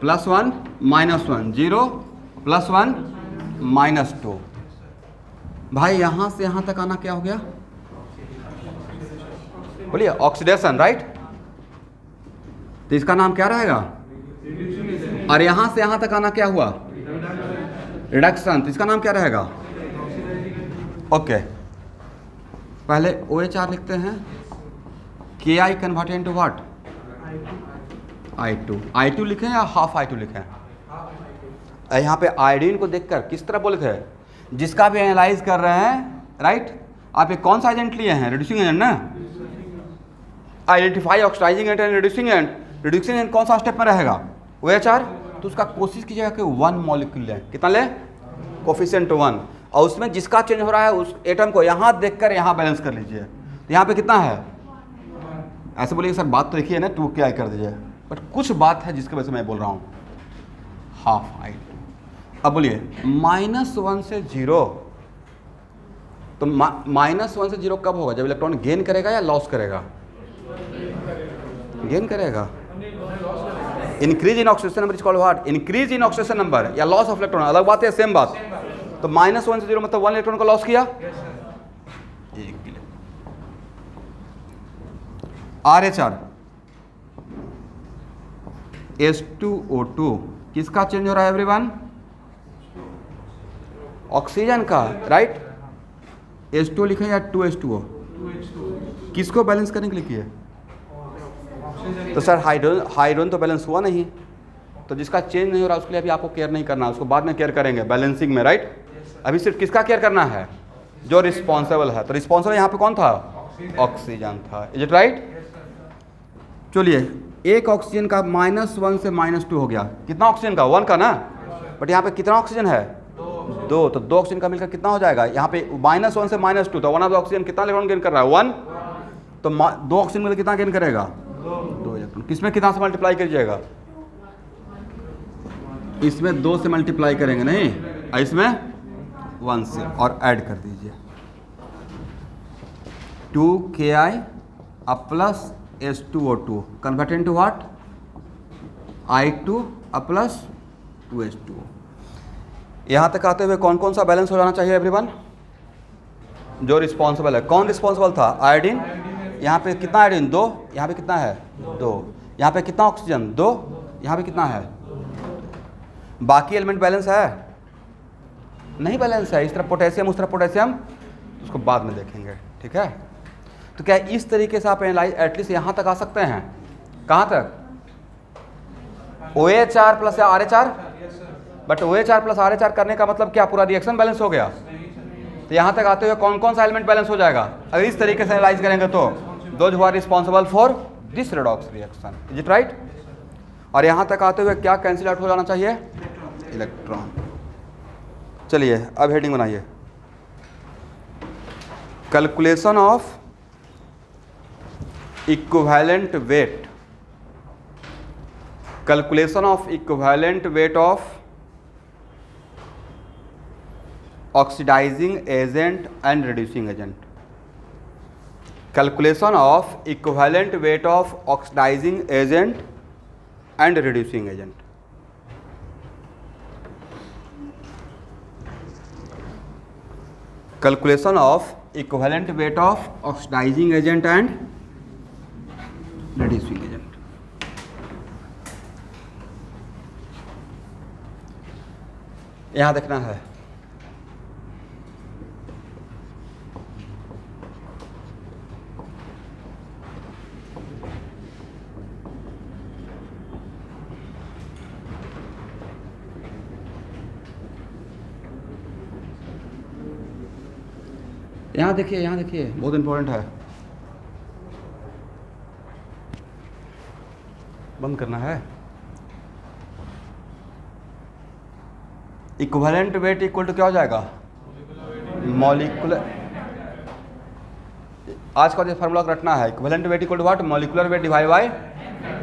+1 -1, 0 +1 -2। भाई यहाँ से यहाँ तक आना क्या हो गया, बोलिए ऑक्सीडेशन, राइट। तो इसका नाम क्या रहेगा, और यहाँ से यहाँ तक आना क्या हुआ, रिडक्शन, तो इसका नाम क्या रहेगा? ओके, पहले OH लिखते हैं, Ki converted into what? I2। I2 लिखें या हाफ I2 लिखें? यहाँ पे आयोडीन को देखकर किस तरह बोले थे, जिसका भी एनालाइज कर रहे हैं, राइट? आप एक कौन सा एजेंट लिए हैं? रिड्यूसिंग एजेंट ना। Identify oxidising agent and reducing agent. Reducing agent कौन सा स्टेप में रहेगा? OH। तो उसका कोशिश कीजिएगा कि 1 मॉलिक्यूल लें। कितना ले? कोफिशिएंट 1। और उसमें जिसका चेंज हो रहा है उस एटम को यहाँ देखकर यहाँ बैलेंस कर लीजिए। तो यहाँ पे कितना है? ऐसे बोलिए सर बात तो देखिए ना, 2 क्या कर दीजिए, बट कुछ बात है जिसकी वजह से मैं बोल रहा हूँ हाफ I2। अब बोलिए -1 से 0, तो -1 से 0 कब होगा? जब इलेक्ट्रॉन गेन करेगा या लॉस करेगा? गेन करेगा। Increase in oxidation number is called what? Increase in oxidation number या लॉस ऑफ इलेक्ट्रॉन, अलग बात है, सेम बात। तो -1 से 0 मतलब 1 इलेक्ट्रॉन को लॉस किया। RH H2O2 किसका चेंज हो रहा है एवरीवन? ऑक्सीजन का, राइट? H2O लिखे या 2H2O? किसको बैलेंस करने के लिए किए? तो सर हाइड्रोजन तो बैलेंस हुआ नहीं, तो जिसका चेंज नहीं हो रहा उसके लिए अभी आपको केयर नहीं करना, उसको बाद में केयर करेंगे बैलेंसिंग में, राइट? अभी सिर्फ किसका केयर करना है? जो रिस्पॉन्सिबल है। तो रिस्पॉन्सिबल यहाँ पे कौन था? ऑक्सीजन था। Is it right? चलिए, एक ऑक्सीजन का -1 से -2 हो गया। कितना ऑक्सीजन का? 1 का ना। बट यहाँ पे कितना ऑक्सीजन है? 2। तो 2 ऑक्सीजन का मिलकर कितना हो जाएगा? यहाँ पे -1 से -2, तो 1 ऑफ द ऑक्सीजन कितना इलेक्ट्रॉन गेन कर रहा है? 1। तो 2 ऑक्सीजन मिलकर कितना गेन करेगा? 2 इलेक्ट्रॉन। किसमें कितना से मल्टीप्लाई करिएगा? इसमें 2 से मल्टीप्लाई करेंगे नहीं, इसमें 1 से, और ऐड कर दीजिए 2Ki plus H2O2 convert into what? I2 plus 2H2O। यहाँ तक आते हुए कौन कौन सा बैलेंस हो जाना चाहिए एवरीवन? जो रिस्पॉन्सिबल है। कौन रिस्पॉन्सिबल था? आयोडीन। यहाँ पे कितना आयोडीन? 2। यहाँ पे कितना है? 2। यहाँ पे कितना ऑक्सीजन? 2। यहाँ पे कितना है? बाकी एलिमेंट बैलेंस है? नहीं बैलेंस है। इस तरफ पोटेशियम, उस तरफ पोटेशियम, उसको बाद में देखेंगे, ठीक है? तो क्या इस तरीके से आप एनालाइज एटलीस्ट यहाँ तक आ सकते हैं? कहाँ तक? OH plus RH। But OH plus RH करने का मतलब क्या? पूरा रिएक्शन बैलेंस हो गया। तो यहाँ तक आते हुए कौन कौन सा एलिमेंट बैलेंस हो जाएगा अगर इस तरीके से एनालाइज करेंगे? तो those who are responsible for this redox reaction. Is it right? और यहाँ तक आते हुए क्या कैंसिल आउट हो जाना चाहिए? इलेक्ट्रॉन। चलिए अब हेडिंग बनाइए, calculation of equivalent weight. Calculation of equivalent weight of oxidising agent and reducing agent. Calculation of equivalent weight of oxidising agent and reducing agent. Calculation of equivalent weight of oxidising agent and reducing agent. यहां देखना है, यहाँ देखिए, यहाँ देखिए, बहुत important है। बंद करना है। इक्विवेलेंट वेट इक्वल टू क्या हो जाएगा? मॉलिक्यूलर। आज का जो फार्मूला रटना है, equivalent weight equal to what? Molecular weight divide by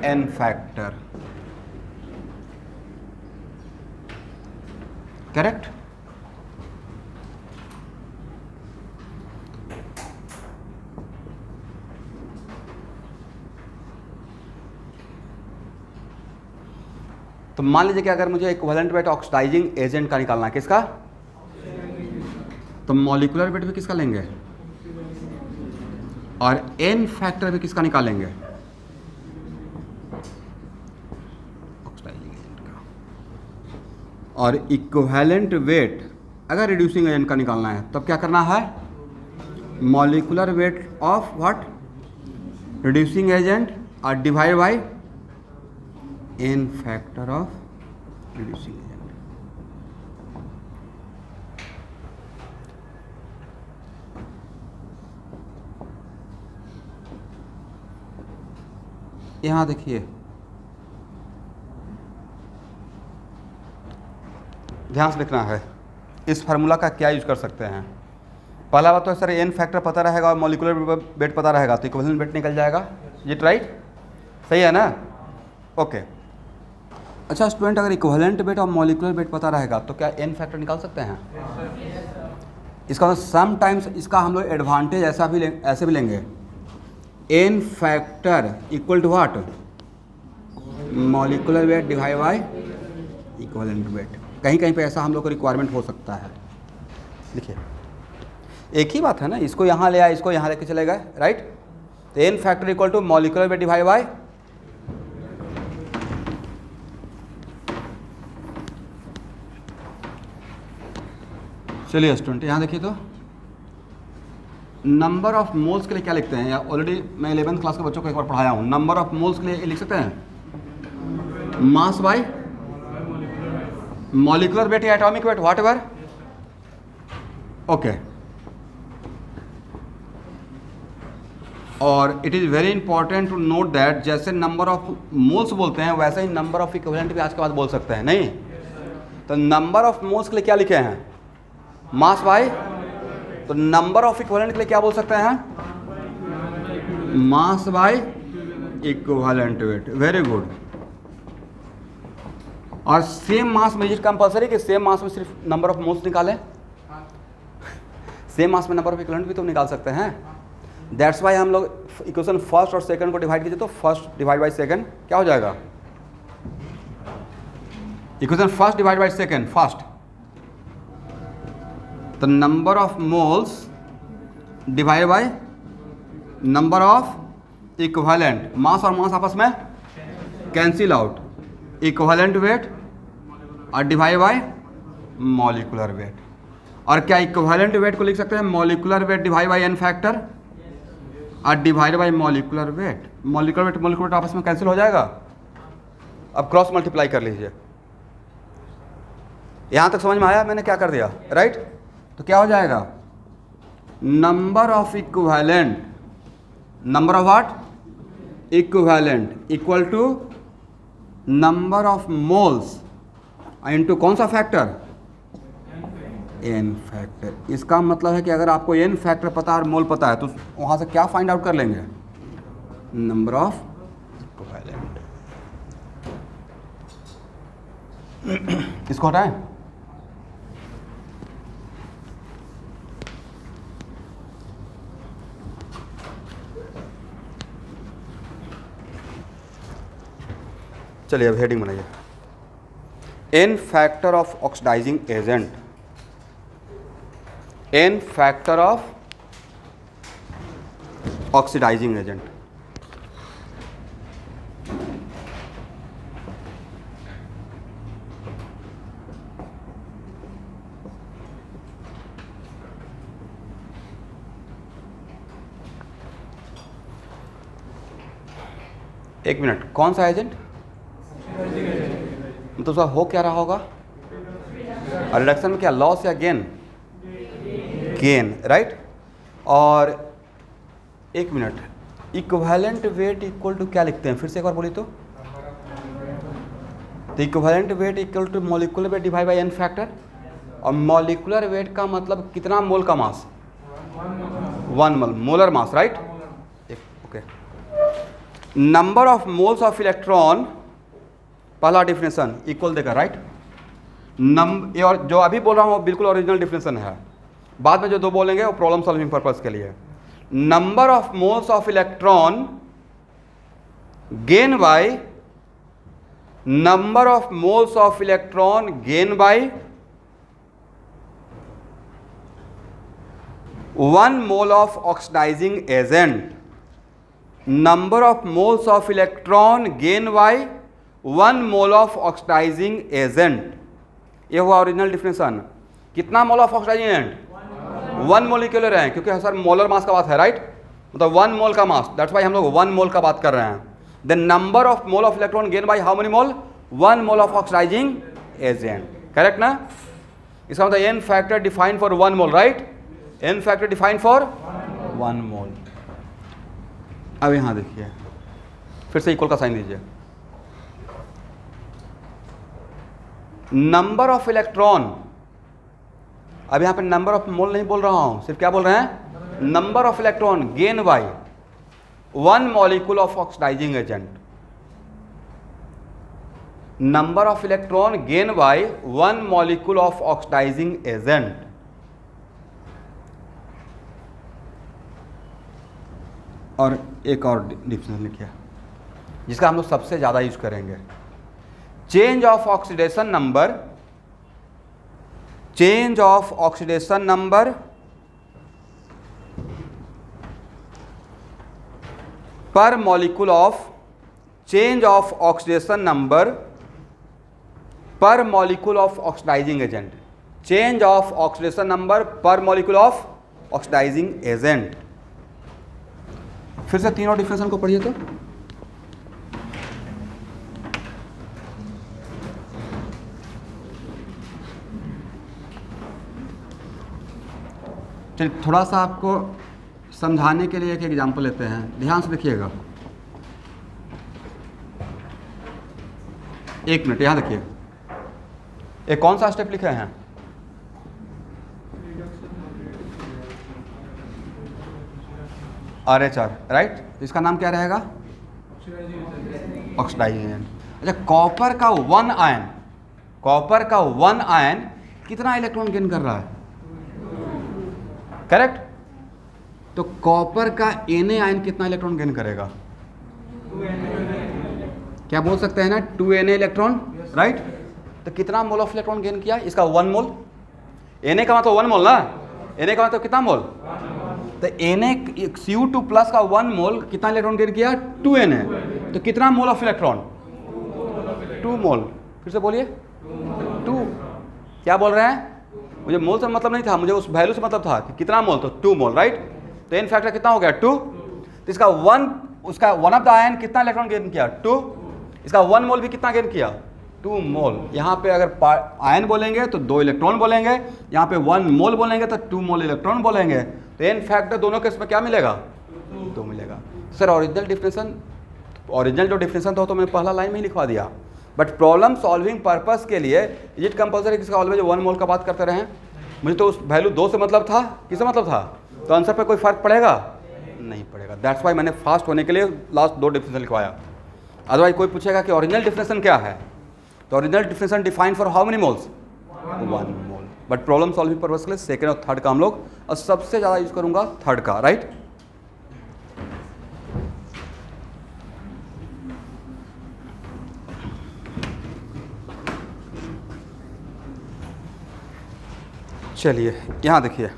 n factor. Correct? तो मान लीजिए कि अगर मुझे इक्विवेलेंट वेट ऑक्सीडाइजिंग एजेंट का निकालना है, किसका? तो मॉलिक्यूलर वेट भी किसका लेंगे? और n फैक्टर भी किसका निकालेंगे? ऑक्सीडाइजिंग एजेंट का। और इक्विवेलेंट वेट अगर रिड्यूसिंग एजेंट का निकालना है तब क्या करना है, molecular weight of what, reducing agent और divide by n factor of reducing agent. यहाँ देखिए, ध्यान से लिखना है इस फार्मूला का क्या यूज कर सकते हैं। पहला बात तो सर एन फैक्टर पता रहेगा और मॉलिक्यूलर वेट पता रहेगा तो इक्विवेलेंट वेट निकल जाएगा। इट राइट, सही है ना? ओके। अच्छा स्टूडेंट, अगर इक्विवेलेंट वेट और मॉलिक्यूलर वेट पता रहेगा तो क्या एन फैक्टर निकाल सकते हैं? इसका मतलब समटाइम्स इसका हम लोग एडवांटेज ऐसे भी लेंगे, N factor equal to what, molecular weight divide by equivalent weight. कहीं कहीं पे ऐसा हम लोग को रिक्वायरमेंट हो सकता है। देखिए एक ही बात है ना, इसको यहाँ ले आए, इसको यहाँ लेके चले गए, राइट? तो N factor equal to molecular weight divide by, चलिए स्टूडेंट यहाँ देखिए तो नंबर ऑफ मोल्स के लिए क्या लिखते हैं, या ऑलरेडी मैं 11th क्लास के बच्चों को एक बार पढ़ाया हूँ। नंबर ऑफ मोल्स के लिए लिख सकते हैं मास बाय मॉलिक्यूलर वेट या atomic weight, whatever. Okay, और it is very important to note that जैसे नंबर ऑफ मोल्स बोलते हैं वैसे ही नंबर ऑफ इक्विवेलेंट भी आज के बाद बोल सकते हैं, नहीं? तो नंबर ऑफ मोल्स के लिए क्या लिखे हैं, मास बाय, तो नंबर ऑफ इक्विवेलेंट के लिए क्या बोल सकते हैं, mass by equivalent wait. Very good. और सेम मास में इज कंपलसरी कि सेम मास में सिर्फ नंबर ऑफ मोल्स निकालें? सेम मास में नंबर ऑफ इक्विवेलेंट भी तो निकाल सकते हैं। दैट्स वाई हम लोग इक्वेशन फर्स्ट और सेकंड को डिवाइड कीजिए तो फर्स्ट डिवाइड बाय सेकंड क्या हो जाएगा, equation first divide by second, first तो number of moles divide by number of equivalent, mass और मास आपस में कैंसिल आउट, इक्विवेलेंट वेट और डिवाइड बाय मॉलिक्यूलर वेट। और क्या इक्विवेलेंट वेट को लिख सकते हैं molecular weight divide by n factor और divide by molecular weight. Molecular weight आपस में कैंसिल हो जाएगा। अब क्रॉस मल्टीप्लाई कर लीजिए। यहां तक समझ में आया मैंने क्या कर दिया, राइट? तो क्या हो जाएगा, number of equivalent, number of what, equivalent equal to number of moles into कौन सा फैक्टर, एन फैक्टर। इसका मतलब है कि अगर आपको एन फैक्टर पता है और मोल पता है तो वहां से क्या फाइंड आउट कर लेंगे, नंबर ऑफ इक्विवेलेंट। इसको हटाएं। चलिए अब हेडिंग बनाइए, N factor of oxidising agent, N factor of oxidising agent. एक मिनट, कौन सा एजेंट, तो उसका हो क्या रहा होगा, रिडक्शन में क्या लॉस या गेन, गेन, राइट? और एक minute, equivalent weight equal to क्या लिखते हैं, फिर से एक बार बोली तो equivalent weight equal to molecular weight divide by n factor. और मॉलिक्यूलर वेट का मतलब कितना मोल का mass, 1 mole, molar mass, right? Okay. Number of moles of electron, पहला डिफिनेशन इक्वल देकर, राइट? ये और जो अभी बोल रहा हूँ बिल्कुल ओरिजिनल डिफिनेशन है, बाद में जो दो बोलेंगे वो प्रॉब्लम सॉल्विंग पर्पस के लिए। Number of moles of electron gain by number of moles of electron gain by 1 mole of oxidising agent, number of moles of electron gain by 1 mole of oxidising agent. ये हुआ original definition. कितना mole of oxidising agent? 1 molecular है, क्योंकि sir molar mass का बात है, right, मतलब 1 मोल का मास, दैट्स वाई हम लोग 1 मोल का बात कर रहे हैं। The number of mole of electron gain by how many mole? 1 mole of oxidising agent, correct ना? इसका मतलब N factor defined for 1 mole, right, N factor defined for 1 mole. अब यहां देखिए, फिर से इक्वल का साइन दीजिए। नंबर ऑफ इलेक्ट्रॉन, अब यहां पे नंबर ऑफ मोल नहीं बोल रहा हूं, सिर्फ क्या बोल रहे हैं? Number of electron gain by 1 molecule of oxidising agent. Number of electron gain by 1 molecule of oxidising agent. और एक और डिफिनेशन लिखिए जिसका हम लोग सबसे ज्यादा यूज करेंगे। Change of oxidation number, change of oxidation number per molecule of, change of oxidation number per molecule of oxidising agent, change of oxidation number per molecule of oxidising agent. फिर से तीनों डिफिनेशन को पढ़िए तो। चलिए थोड़ा सा आपको समझाने के लिए एक एग्जांपल लेते हैं, ध्यान से देखिएगा। एक मिनट, यहां देखिए, एक कौन सा स्टेप लिखे हैं? RH, राइट, इसका नाम क्या रहेगा? Oxidising agent. अच्छा, कॉपर का 1 आयन, कॉपर का 1 आयन कितना इलेक्ट्रॉन गेन कर रहा है? करेक्ट। तो कॉपर का Na आयन कितना इलेक्ट्रॉन गेन करेगा? क्या बोल सकते हैं ना, 2Na इलेक्ट्रॉन, राइट। तो कितना मोल ऑफ इलेक्ट्रॉन गेन किया? इसका 1 मोल। Na का मतलब 1 मोल ना, Na का मतलब कितना मोल? तो Na Cu2 प्लस का 1 मोल कितना इलेक्ट्रॉन गेन किया? 2Na। तो कितना मोल ऑफ इलेक्ट्रॉन? 2 मोल। फिर से बोलिए, 2। क्या बोल रहे हैं? मुझे मोल से मतलब नहीं था, मुझे उस वैल्यू से मतलब था कि कितना मोल, तो 2 मोल, राइट। तो एन फैक्टर कितना हो गया? 2। तो इसका 1, उसका 1 ऑफ द आयन कितना इलेक्ट्रॉन गेन किया? 2। इसका 1 मोल भी कितना गेन किया? 2 मोल। यहाँ पे अगर आयन बोलेंगे तो 2 इलेक्ट्रॉन बोलेंगे, यहाँ पे 1 मोल बोलेंगे तो 2 मोल इलेक्ट्रॉन बोलेंगे। तो एन फैक्टर दोनों केस में क्या मिलेगा? 2 मिलेगा। सर ओरिजिनल डिफिनेशन, ओरिजिनल जो डिफिनेशन था तो मैंने पहला लाइन में ही लिखवा दिया, बट प्रॉब्लम सॉल्विंग पर्पस के लिए इज इट कंपल्सरी किसका ऑलवेज 1 मोल का बात करते रहे? मुझे तो उस वैल्यू 2 से मतलब था, किससे मतलब था? तो आंसर पे कोई फर्क पड़ेगा? नहीं पड़ेगा। दैट्स वाई मैंने फास्ट होने के लिए लास्ट 2 डिफिनेशन लिखवाया। अदरवाइज कोई पूछेगा कि ओरिजिनल डिफिनेशन क्या है, तो original definition define for how many moles? 1 mole. But problem solving purpose के लिए सेकंड और थर्ड का हम लोग, और सबसे ज़्यादा यूज करूंगा थर्ड का, राइट। चलिए यहाँ देखिए,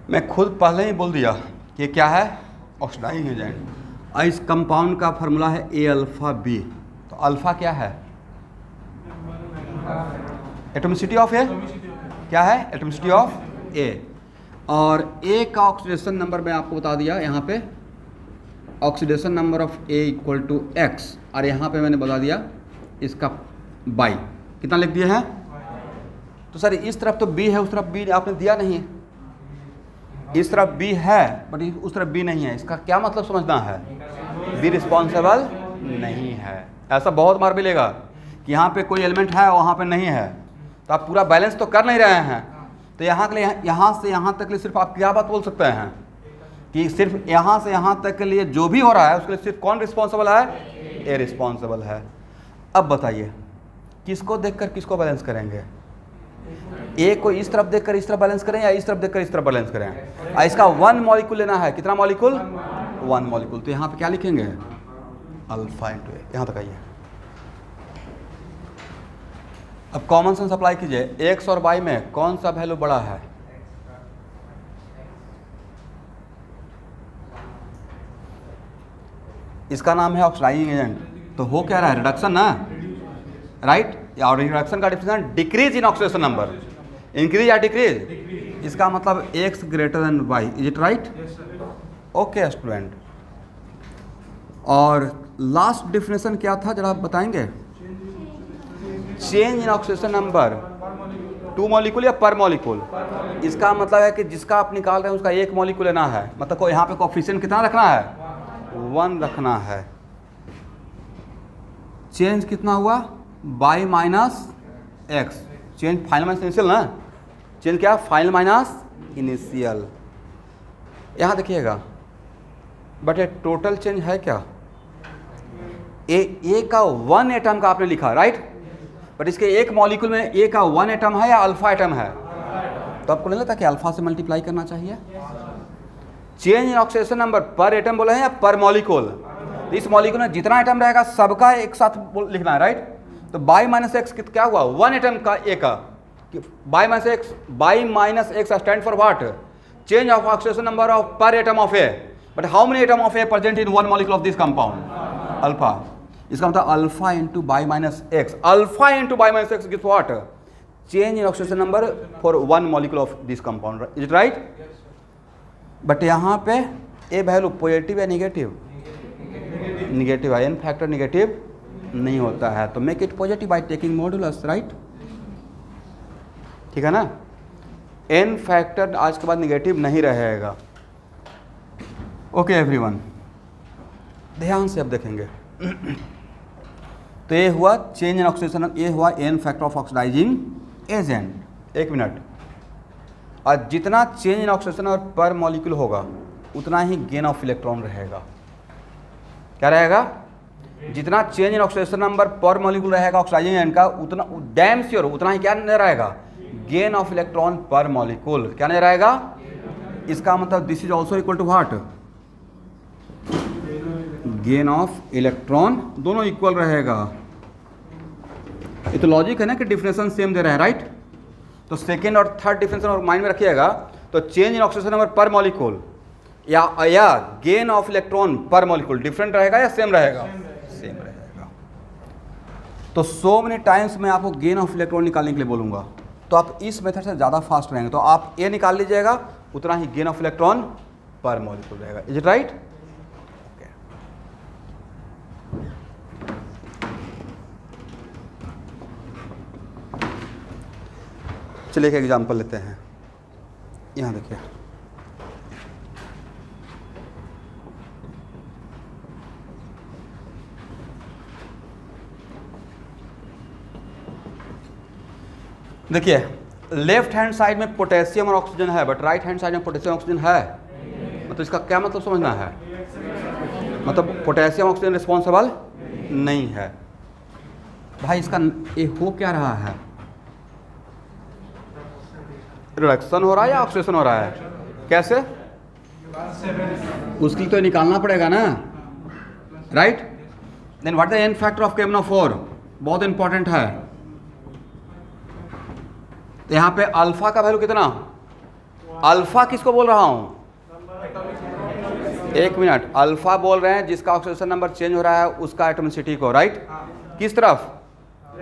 मैं खुद पहले ही बोल दिया कि क्या है? Oxidising agent. और इस कंपाउंड का फार्मूला है A अल्फा B। तो अल्फा क्या है? एटॉमिसिटी ऑफ A क्या है? Atomicity of A। और A का ऑक्सीडेशन नंबर मैं आपको बता दिया, यहाँ पे oxidation number of A equal to X, और यहाँ पे मैंने बता दिया इसका बाई कितना लिख दिया है। तो सर इस तरफ तो B है, उस तरफ B आपने दिया नहीं, इस तरफ B है बट उस तरफ B नहीं है, इसका क्या मतलब समझना है? B रिस्पॉन्सिबल नहीं है। ऐसा बहुत बार मिलेगा कि यहाँ पे कोई एलिमेंट है वहाँ पे नहीं है, तो आप पूरा बैलेंस तो कर नहीं रहे हैं। तो यहाँ के लिए, यहाँ से यहाँ तक के लिए सिर्फ आप क्या बात बोल सकते हैं कि सिर्फ यहाँ से यहाँ तक के लिए जो भी हो रहा है उसके लिए सिर्फ कौन रिस्पॉन्सिबल है? A रिस्पॉन्सिबल है। अब बताइए किसको देखकर किसको बैलेंस करेंगे? ए को इस तरफ देखकर इस तरफ बैलेंस करें या इस तरफ देखकर इस तरफ बैलेंस करें? इसका 1 मॉलिक्यूल लेना है। कितना मॉलिक्यूल? 1 मॉलिक्यूल। तो यहाँ पे क्या लिखेंगे? अल्फा इंटू ए। यहाँ तक आइए। अब कॉमन सेंस अप्लाई कीजिए। एक्स और वाई में कौन सा वैल्यू बड़ा है? इसका नाम है ऑक्सीडाइजिंग एजेंट। तो हो क्या रहा है? रिडक्शन ना, राइट? और रिडक्शन का definition decrease in oxidation number. Increase या डिक्रीज? इसका मतलब X greater than Y. Is it right? Okay student. और लास्ट डिफिनेशन क्या था जरा बताएंगे? Change in oxidation number 2 molecule या पर मॉलिक्यूल। इसका मतलब है कि जिसका आप निकाल रहे हैं उसका 1 मॉलिक्यूल लेना है। मतलब को यहाँ पे कोफिशिएंट कितना रखना है? 1 रखना है। चेंज कितना हुआ? By minus x. Change final minus initial ना? चेंज क्या? Final minus initial. यहाँ देखिएगा, बट ये टोटल चेंज है क्या? ए का 1 एटम का आपने लिखा, राइट? बट इसके एक मॉलिक्यूल में ए का 1 एटम है या अल्फा एटम है? तो आपको नहीं लगता कि अल्फा से मल्टीप्लाई करना चाहिए? चेंज इन ऑक्सीडेशन नंबर पर एटम बोले हैं या पर मॉलिक्यूल? इस मॉलिक्यूल में जितना एटम रहेगा सबका एक साथ लिखना है, राइट? तो बाई माइनस एक्स क्या हुआ? 1 एटम का ए का। B minus x stand for what? Change of oxidation number of per atom of A. But how many atom of A present in 1 molecule of this compound? Alpha. इसका मतलब alpha into by minus x. Alpha into by minus x gives what? Change in oxidation number for 1 molecule of this compound. Is it right? But यहाँ पे A value positive या negative? निगेटिव है। N factor negative नहीं होता है, तो make it positive by taking modulus, right? ठीक है ना? एन फैक्टर आज के बाद निगेटिव नहीं रहेगा। ओके एवरीवन, ध्यान से अब देखेंगे। तो ये हुआ चेंज इन ऑक्सीडेशन, ये हुआ N factor of oxidising agent. 1 minute. और जितना चेंज इन ऑक्सीडेशन और पर मॉलिक्यूल होगा उतना ही गेन ऑफ इलेक्ट्रॉन रहेगा। क्या रहेगा? जितना change in oxidation number per molecule रहेगा ऑक्सीडाइजिंग एजेंट का, उतना डैम श्योर उतना ही क्या नहीं रहेगा? Gain of electron per molecule. क्या नहीं रहेगा? इसका मतलब this is also equal to what? Gain of electron. दोनों इक्वल रहेगा। ये तो लॉजिक है ना कि डिफिनेशन सेम दे रहे हैं, राइट? तो सेकेंड और थर्ड डिफिनेशन और माइंड में रखिएगा। तो change in oxidation number per molecule या gain of electron per molecule different रहेगा या सेम रहेगा? सेम रहेगा। तो सो मेनी टाइम्स मैं आपको गेन ऑफ इलेक्ट्रॉन निकालने के लिए बोलूँगा, तो आप इस मेथड से ज़्यादा फास्ट रहेंगे। तो आप ए निकाल लीजिएगा, उतना ही gain of electron per molecule रहेगा। Is it right? चलिए एक एग्जाम्पल लेते हैं। यहाँ देखिए, देखिए लेफ्ट हैंड साइड में पोटेशियम और ऑक्सीजन है, बट राइट हैंड साइड में पोटेशियम ऑक्सीजन है। मतलब इसका क्या मतलब समझना है? मतलब पोटेशियम ऑक्सीजन रिस्पॉन्सिबल नहीं है। भाई इसका ये हो क्या रहा है? रिडक्शन हो रहा है या ऑक्सीडेशन हो रहा है? कैसे? उसके लिए तो निकालना पड़ेगा ना, right? Then what the N factor of KMnO4? बहुत इंपॉर्टेंट है। तो यहाँ पे अल्फा का वैल्यू कितना? अल्फा किसको बोल रहा हूँ? 1 मिनट। अल्फा बोल रहे हैं जिसका ऑक्सीडेशन नंबर चेंज हो रहा है उसका एटॉमिसिटी को, राइट? किस तरफ?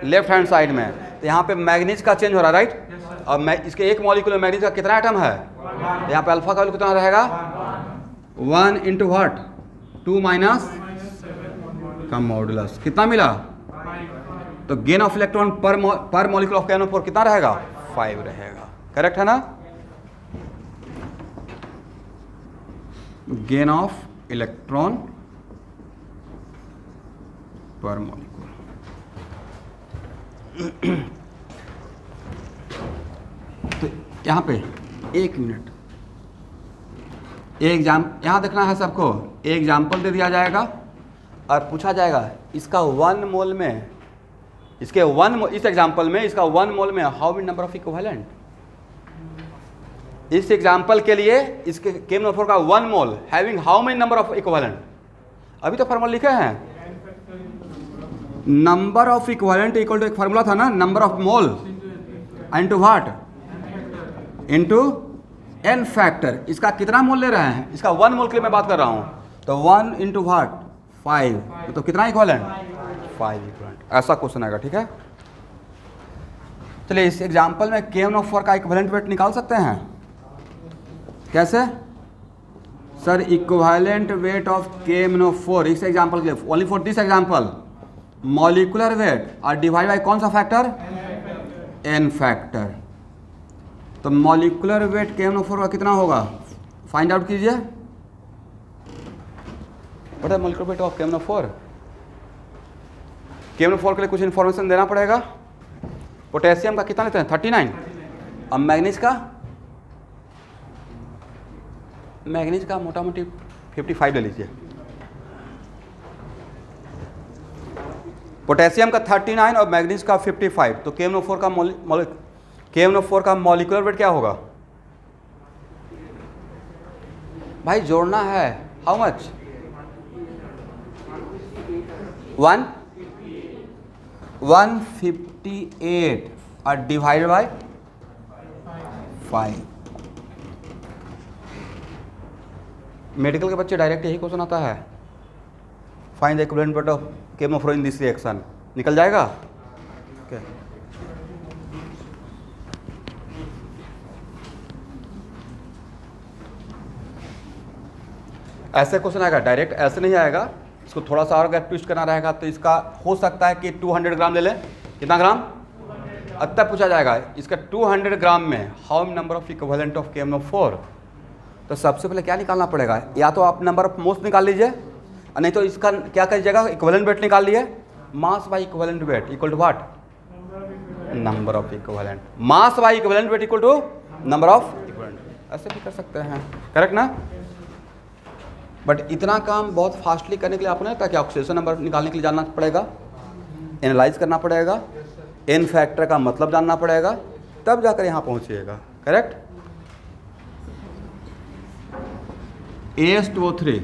लेफ्ट हैंड साइड में। तो यहाँ पे मैग्नीज का चेंज हो रहा है, राइट? और इसके एक मॉलिक्यूल में मैग्नीज का कितना एटम है? तो यहाँ पे अल्फा का वैल्यू कितना रहेगा? 1 इंटू व्हाट? 2 माइनस का मॉडुलस। कितना मिला? तो gain of electron per molecule of KMnO4 कितना रहेगा? 5 रहेगा। करेक्ट है ना? Gain of electron per molecule. तो यहाँ पे 1 मिनट, यहाँ देखना है सबको। एग्जाम्पल दे दिया जाएगा और पूछा जाएगा इसका 1 मोल में इसके इस एग्जाम्पल में इसका 1 मोल में how many number of equivalent, इस एग्जाम्पल के लिए इसके KMnO4 का 1 मोल having how many number of equivalent, अभी तो फार्मूला लिखे हैं number of equivalent equal to एक फार्मूला था ना, number of mole into what, into n factor. इसका कितना मोल ले रहे हैं, इसका 1 मोल के लिए मैं बात कर रहा हूं, तो 1 इंटू व्हाट 5, तो कितना इक्विवेलेंट 5 इक्विवेलेंट, ऐसा क्वेश्चन आएगा। ठीक है, चलिए इस एग्जाम्पल में KMnO4 का इक्विवेलेंट वेट निकाल सकते हैं। कैसे sir, equivalent weight of KMnO4 इस एग्जाम्पल के लिए, only for this example, molecular weight और डिवाइड बाय कौन सा फैक्टर, n फैक्टर। तो मॉलिक्यूलर वेट KMnO4 का कितना होगा, फाइंड आउट कीजिए। पता है molecular weight of KMnO4, KMnO4 के लिए कुछ इन्फॉर्मेशन देना पड़ेगा। पोटेशियम का कितना लेते हैं 39, अब मैग्नीज का मोटा मोटी 55 ले लीजिए। पोटेशियम का 39 और मैग्नीज का 55, तो KMnO4 का मॉलिक्यूलर वेट क्या होगा भाई, जोड़ना है, हाउ मच 158 और डिवाइड बाय 5। मेडिकल के बच्चे डायरेक्ट यही क्वेश्चन आता है, find the equivalent weight of KMnO4 in this reaction, निकल जाएगा। okay. ऐसे क्वेश्चन आएगा, डायरेक्ट ऐसे नहीं आएगा, इसको थोड़ा सा और अगर ट्विस्ट करना रहेगा तो इसका हो सकता है कि 200 ग्राम ले लें, कितना ग्राम, तब पूछा जाएगा इसका 200 ग्राम में how number of equivalent of KMnO4। तो सबसे पहले क्या निकालना पड़ेगा, या तो आप नंबर ऑफ मोल्स निकाल लीजिए, नहीं तो इसका क्या कीजिएगा, इक्विवेलेंट वेट निकाल लिए, mass by equivalent weight equal to what, number of equivalent, mass by equivalent weight equal to number of equivalent, ऐसे भी कर सकते हैं, करेक्ट ना। बट इतना काम बहुत फास्टली करने के लिए आपको नहीं लगता कि ऑक्सीडेशन नंबर निकालने के लिए जानना पड़ेगा, एनालाइज करना पड़ेगा, n फैक्टर का मतलब जानना पड़ेगा, तब जाकर यहाँ पहुँचिएगा, करेक्ट। AS2O3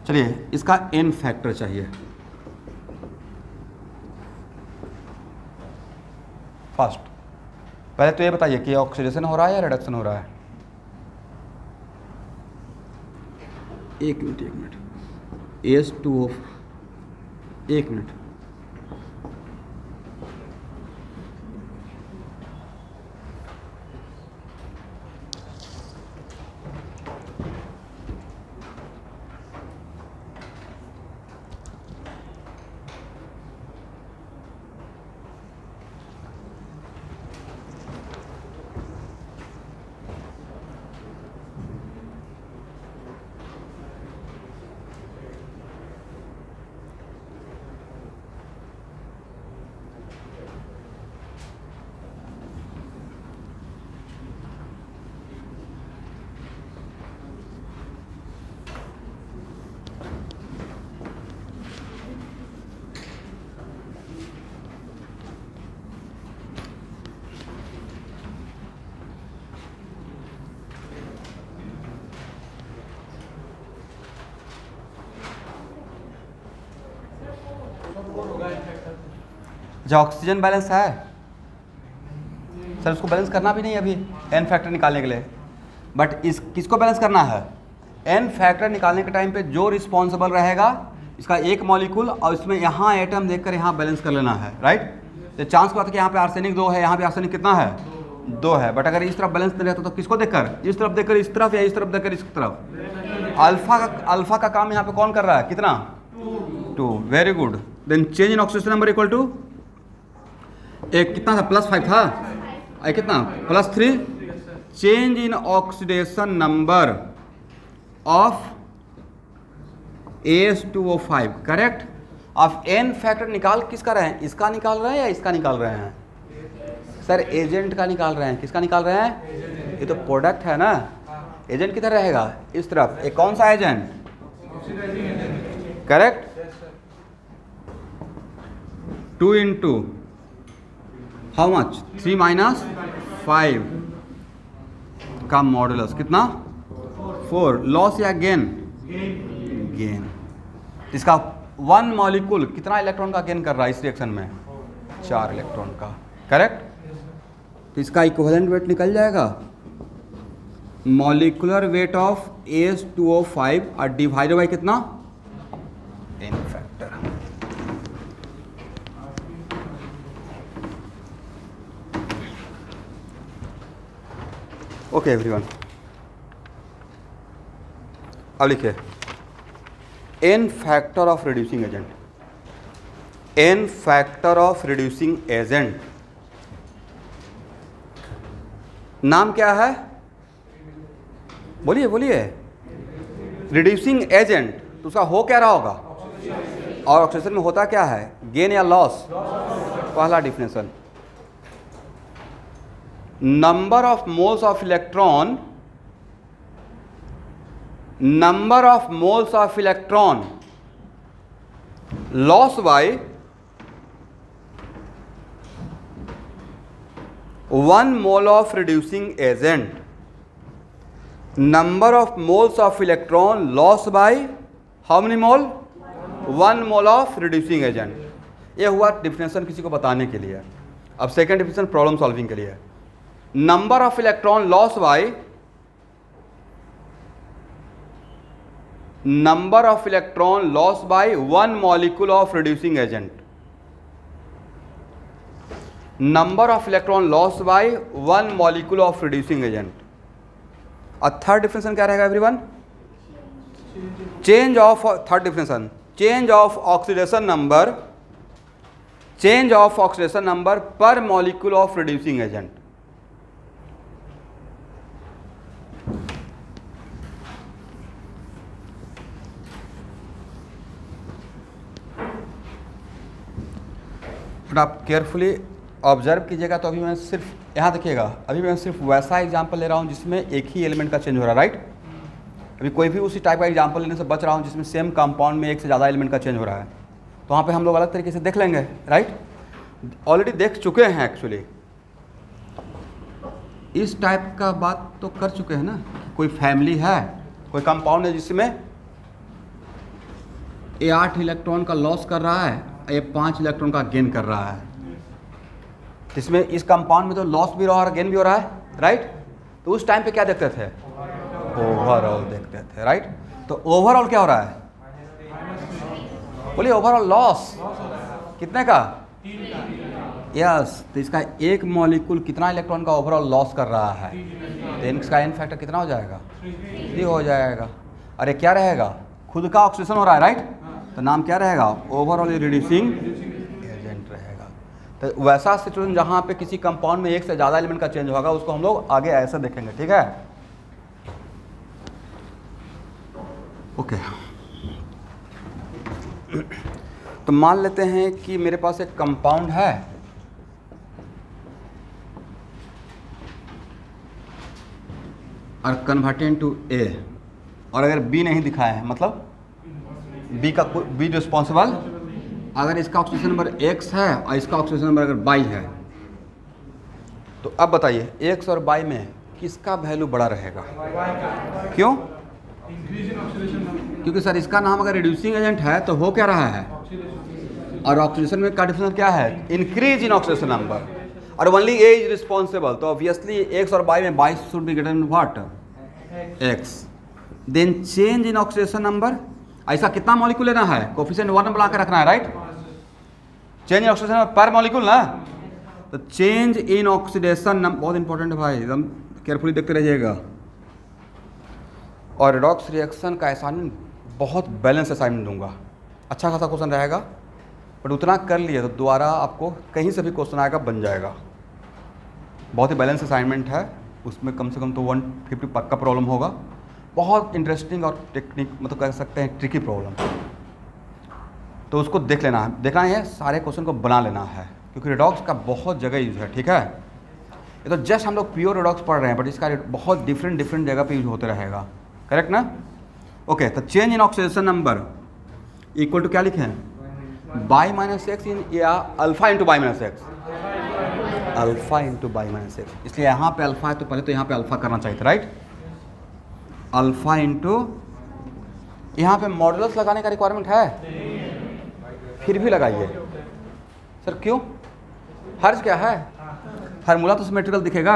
चलिए इसका n फैक्टर चाहिए। फर्स्ट पहले तो ये बताइए कि ऑक्सीडेशन हो रहा है या रिडक्शन हो रहा है। एक मिनट AS2O, एक मिनट, जो ऑक्सीजन बैलेंस है सर, उसको बैलेंस करना भी नहीं अभी n फैक्टर निकालने के लिए, बट इस किसको बैलेंस करना है, n फैक्टर निकालने के टाइम पे जो रिस्पॉन्सिबल रहेगा इसका एक मॉलिक्यूल, और इसमें यहाँ एटम देखकर यहाँ बैलेंस कर लेना है, राइट। तो चांस की बात है कि यहाँ पे आर्सेनिक 2 है, यहाँ पे आर्सेनिक कितना है 2 है, बट अगर इस तरफ बैलेंस नहीं रहता तो किसको देखकर, इस तरफ देखकर इस तरफ, या इस तरफ देखकर इस तरफ। अल्फा का काम यहाँ पे कौन कर रहा है, कितना 2, very good. Then change in oxidation number equal to, एक कितना था +5 था, एक कितना +3, change in oxidation number of AS2O5, correct. अब n फैक्टर निकाल किसका रहे हैं, इसका निकाल रहे हैं या इसका निकाल रहे हैं सर, एजेंट का निकाल रहे हैं, किसका निकाल रहे हैं, ये तो प्रोडक्ट है ना, एजेंट किधर रहेगा, इस तरफ। ये कौन सा agent, correct. 2 into how much, 3 minus 5 का मॉडुलस कितना, 4। लॉस या गेन, गेन। इसका 1 मॉलिक्यूल कितना इलेक्ट्रॉन का गेन कर रहा है इस रिएक्शन में, 4 इलेक्ट्रॉन का, करेक्ट। तो इसका इक्विवेलेंट वेट निकल जाएगा, मॉलिक्यूलर वेट ऑफ AS2O5 और डिवाइडेड बाई कितना, n फैक्टर। ओके एवरीवन, अब लिखिए n factor of reducing agent, n factor of reducing agent नाम क्या है, बोलिए बोलिए। रिड्यूसिंग एजेंट तो उसका हो क्या रहा होगा, और ऑक्सीडेशन में होता क्या है, गेन या लॉस। पहला definition, number of moles of electron, number of moles of electron loss by 1 mole of reducing agent, number of moles of electron loss bye how many mole, 1 mole of reducing agent. ये हुआ definition किसी को बताने के लिए। अब second definition problem solving के लिए, number of electron loss by, number of electron loss by 1 molecule of reducing agent, number of electron loss by 1 molecule of reducing agent. और थर्ड डिफिनेशन क्या रहेगा everyone, change of, third definition change of oxidation number, change of oxidation number per molecule of reducing agent. But आप carefully observe कीजिएगा। तो अभी मैं सिर्फ यहाँ देखिएगा, अभी मैं सिर्फ वैसा एग्जाम्पल ले रहा हूँ जिसमें एक ही एलिमेंट का चेंज हो रहा है, राइट। अभी कोई भी उसी टाइप का एग्जाम्पल लेने से बच रहा हूँ जिसमें सेम कंपाउंड में एक से ज़्यादा एलिमेंट का चेंज हो रहा है, तो वहाँ पे हम लोग अलग तरीके से देख लेंगे, राइट। ऑलरेडी देख चुके हैं एक्चुअली, इस टाइप का बात तो कर चुके हैं ना। कोई फैमिली है, कोई कंपाउंड है जिसमें ये 8 इलेक्ट्रॉन का लॉस कर रहा है, ये 5 इलेक्ट्रॉन का गेन कर रहा है। इसमें इस कंपाउंड में तो लॉस भी हो रहा है, गेन भी हो रहा है, राइट। तो उस टाइम पे क्या देखते थे, ओवरऑल देखते थे, राइट। तो ओवरऑल क्या हो रहा है, बोलिए ओवरऑल लॉस कितने का, यस। तो इसका एक मॉलिक्यूल कितना इलेक्ट्रॉन का ओवरऑल लॉस कर रहा है, तो इसका एन फैक्टर कितना हो जाएगा, 3 हो जाएगा। अरे क्या रहेगा, खुद का ऑक्सीडेशन हो रहा है, राइट। तो नाम क्या रहेगा, ओवरऑल रिड्यूसिंग एजेंट रहेगा। तो वैसा सिचुएशन जहाँ पे किसी कंपाउंड में एक से ज़्यादा एलिमेंट का चेंज होगा, उसको हम लोग आगे ऐसे देखेंगे, ठीक है। ओके तो मान लेते हैं कि मेरे पास एक कंपाउंड है, और कन्वर्टेड टू ए, और अगर बी नहीं दिखाया है, मतलब बी का बी रिस्पॉन्सिबल, अगर इसका ऑक्सीजन नंबर x है और इसका ऑक्सीजन नंबर अगर y है, तो अब बताइए x और y में किसका वैल्यू बड़ा रहेगा, क्यों, क्योंकि सर इसका नाम अगर रिड्यूसिंग एजेंट है तो हो क्या रहा है, और ऑक्सीडेशन में का डिफरेंस क्या है, इंक्रीज इन ऑक्सीडेशन नंबर, और ओनली ए इज रिस्पॉन्सिबल। तो ऑब्वियसली x और y में y should be greater than what, x। Then change in oxidation number, ऐसा कितना मॉलिक्यूल लेना है, कोफिशिएंट 1 बना के रखना है, right. Change in oxidation number per molecule ना, तो चेंज इन ऑक्सीडेशन नंबर बहुत इंपॉर्टेंट है भाई, एकदम केयरफुली देखते रहिएगा। और रेडॉक्स रिएक्शन का असाइनमेंट बहुत बैलेंस असाइनमेंट दूंगा, अच्छा खासा क्वेश्चन रहेगा, बट उतना कर लिए तो दोबारा आपको कहीं से भी क्वेश्चन आएगा बन जाएगा। बहुत ही बैलेंस असाइनमेंट है, उसमें कम से कम तो 150 पक्का प्रॉब्लम होगा। बहुत इंटरेस्टिंग और टेक्निक मतलब कह सकते हैं ट्रिकी प्रॉब्लम, तो उसको देख लेना है, देखना है, सारे क्वेश्चन को बना लेना है, क्योंकि रेडॉक्स का बहुत जगह यूज है, ठीक है। ये तो जस्ट हम लोग प्योर रिडॉक्स पढ़ रहे हैं, बट इसका बहुत डिफरेंट जगह पे यूज होते रहेगा, करेक्ट ना? ओके, तो change in oxidation number equal to क्या लिखे हैं, बाई माइनस एक्स इन या alpha into by minus x, alpha into by minus X. इसलिए यहाँ पे अल्फा है तो पहले तो यहाँ पे अल्फा करना चाहिए था, राइट? अल्फा इंटू, यहाँ पे मॉडुलस लगाने का रिक्वायरमेंट है, फिर भी लगाइए सर, क्यों? हर्ज क्या है, फार्मूला तो सिमेट्रिकल दिखेगा,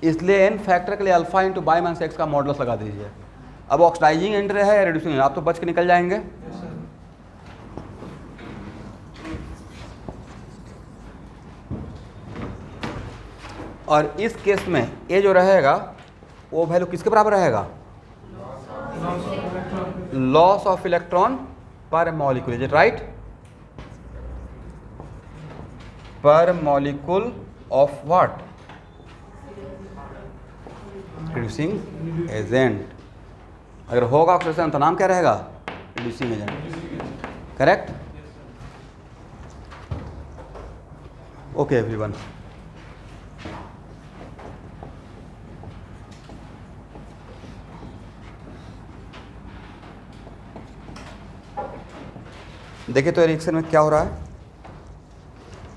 इसलिए एन फैक्टर के लिए alpha into by minus x का मॉडुलस लगा दीजिए। अब ऑक्सीडाइजिंग एंड है या रिड्यूसिंग, आप तो बच के निकल जाएंगे। और इस केस में ये जो रहेगा वो वैल्यू किसके बराबर रहेगा, loss of electron per molecule, is it right? पर molecule of what, reducing agent. अगर होगा ऑक्सीडेशन तो नाम क्या रहेगा, reducing agent, correct? Okay everyone, देखिए तो रिएक्शन में क्या हो रहा है,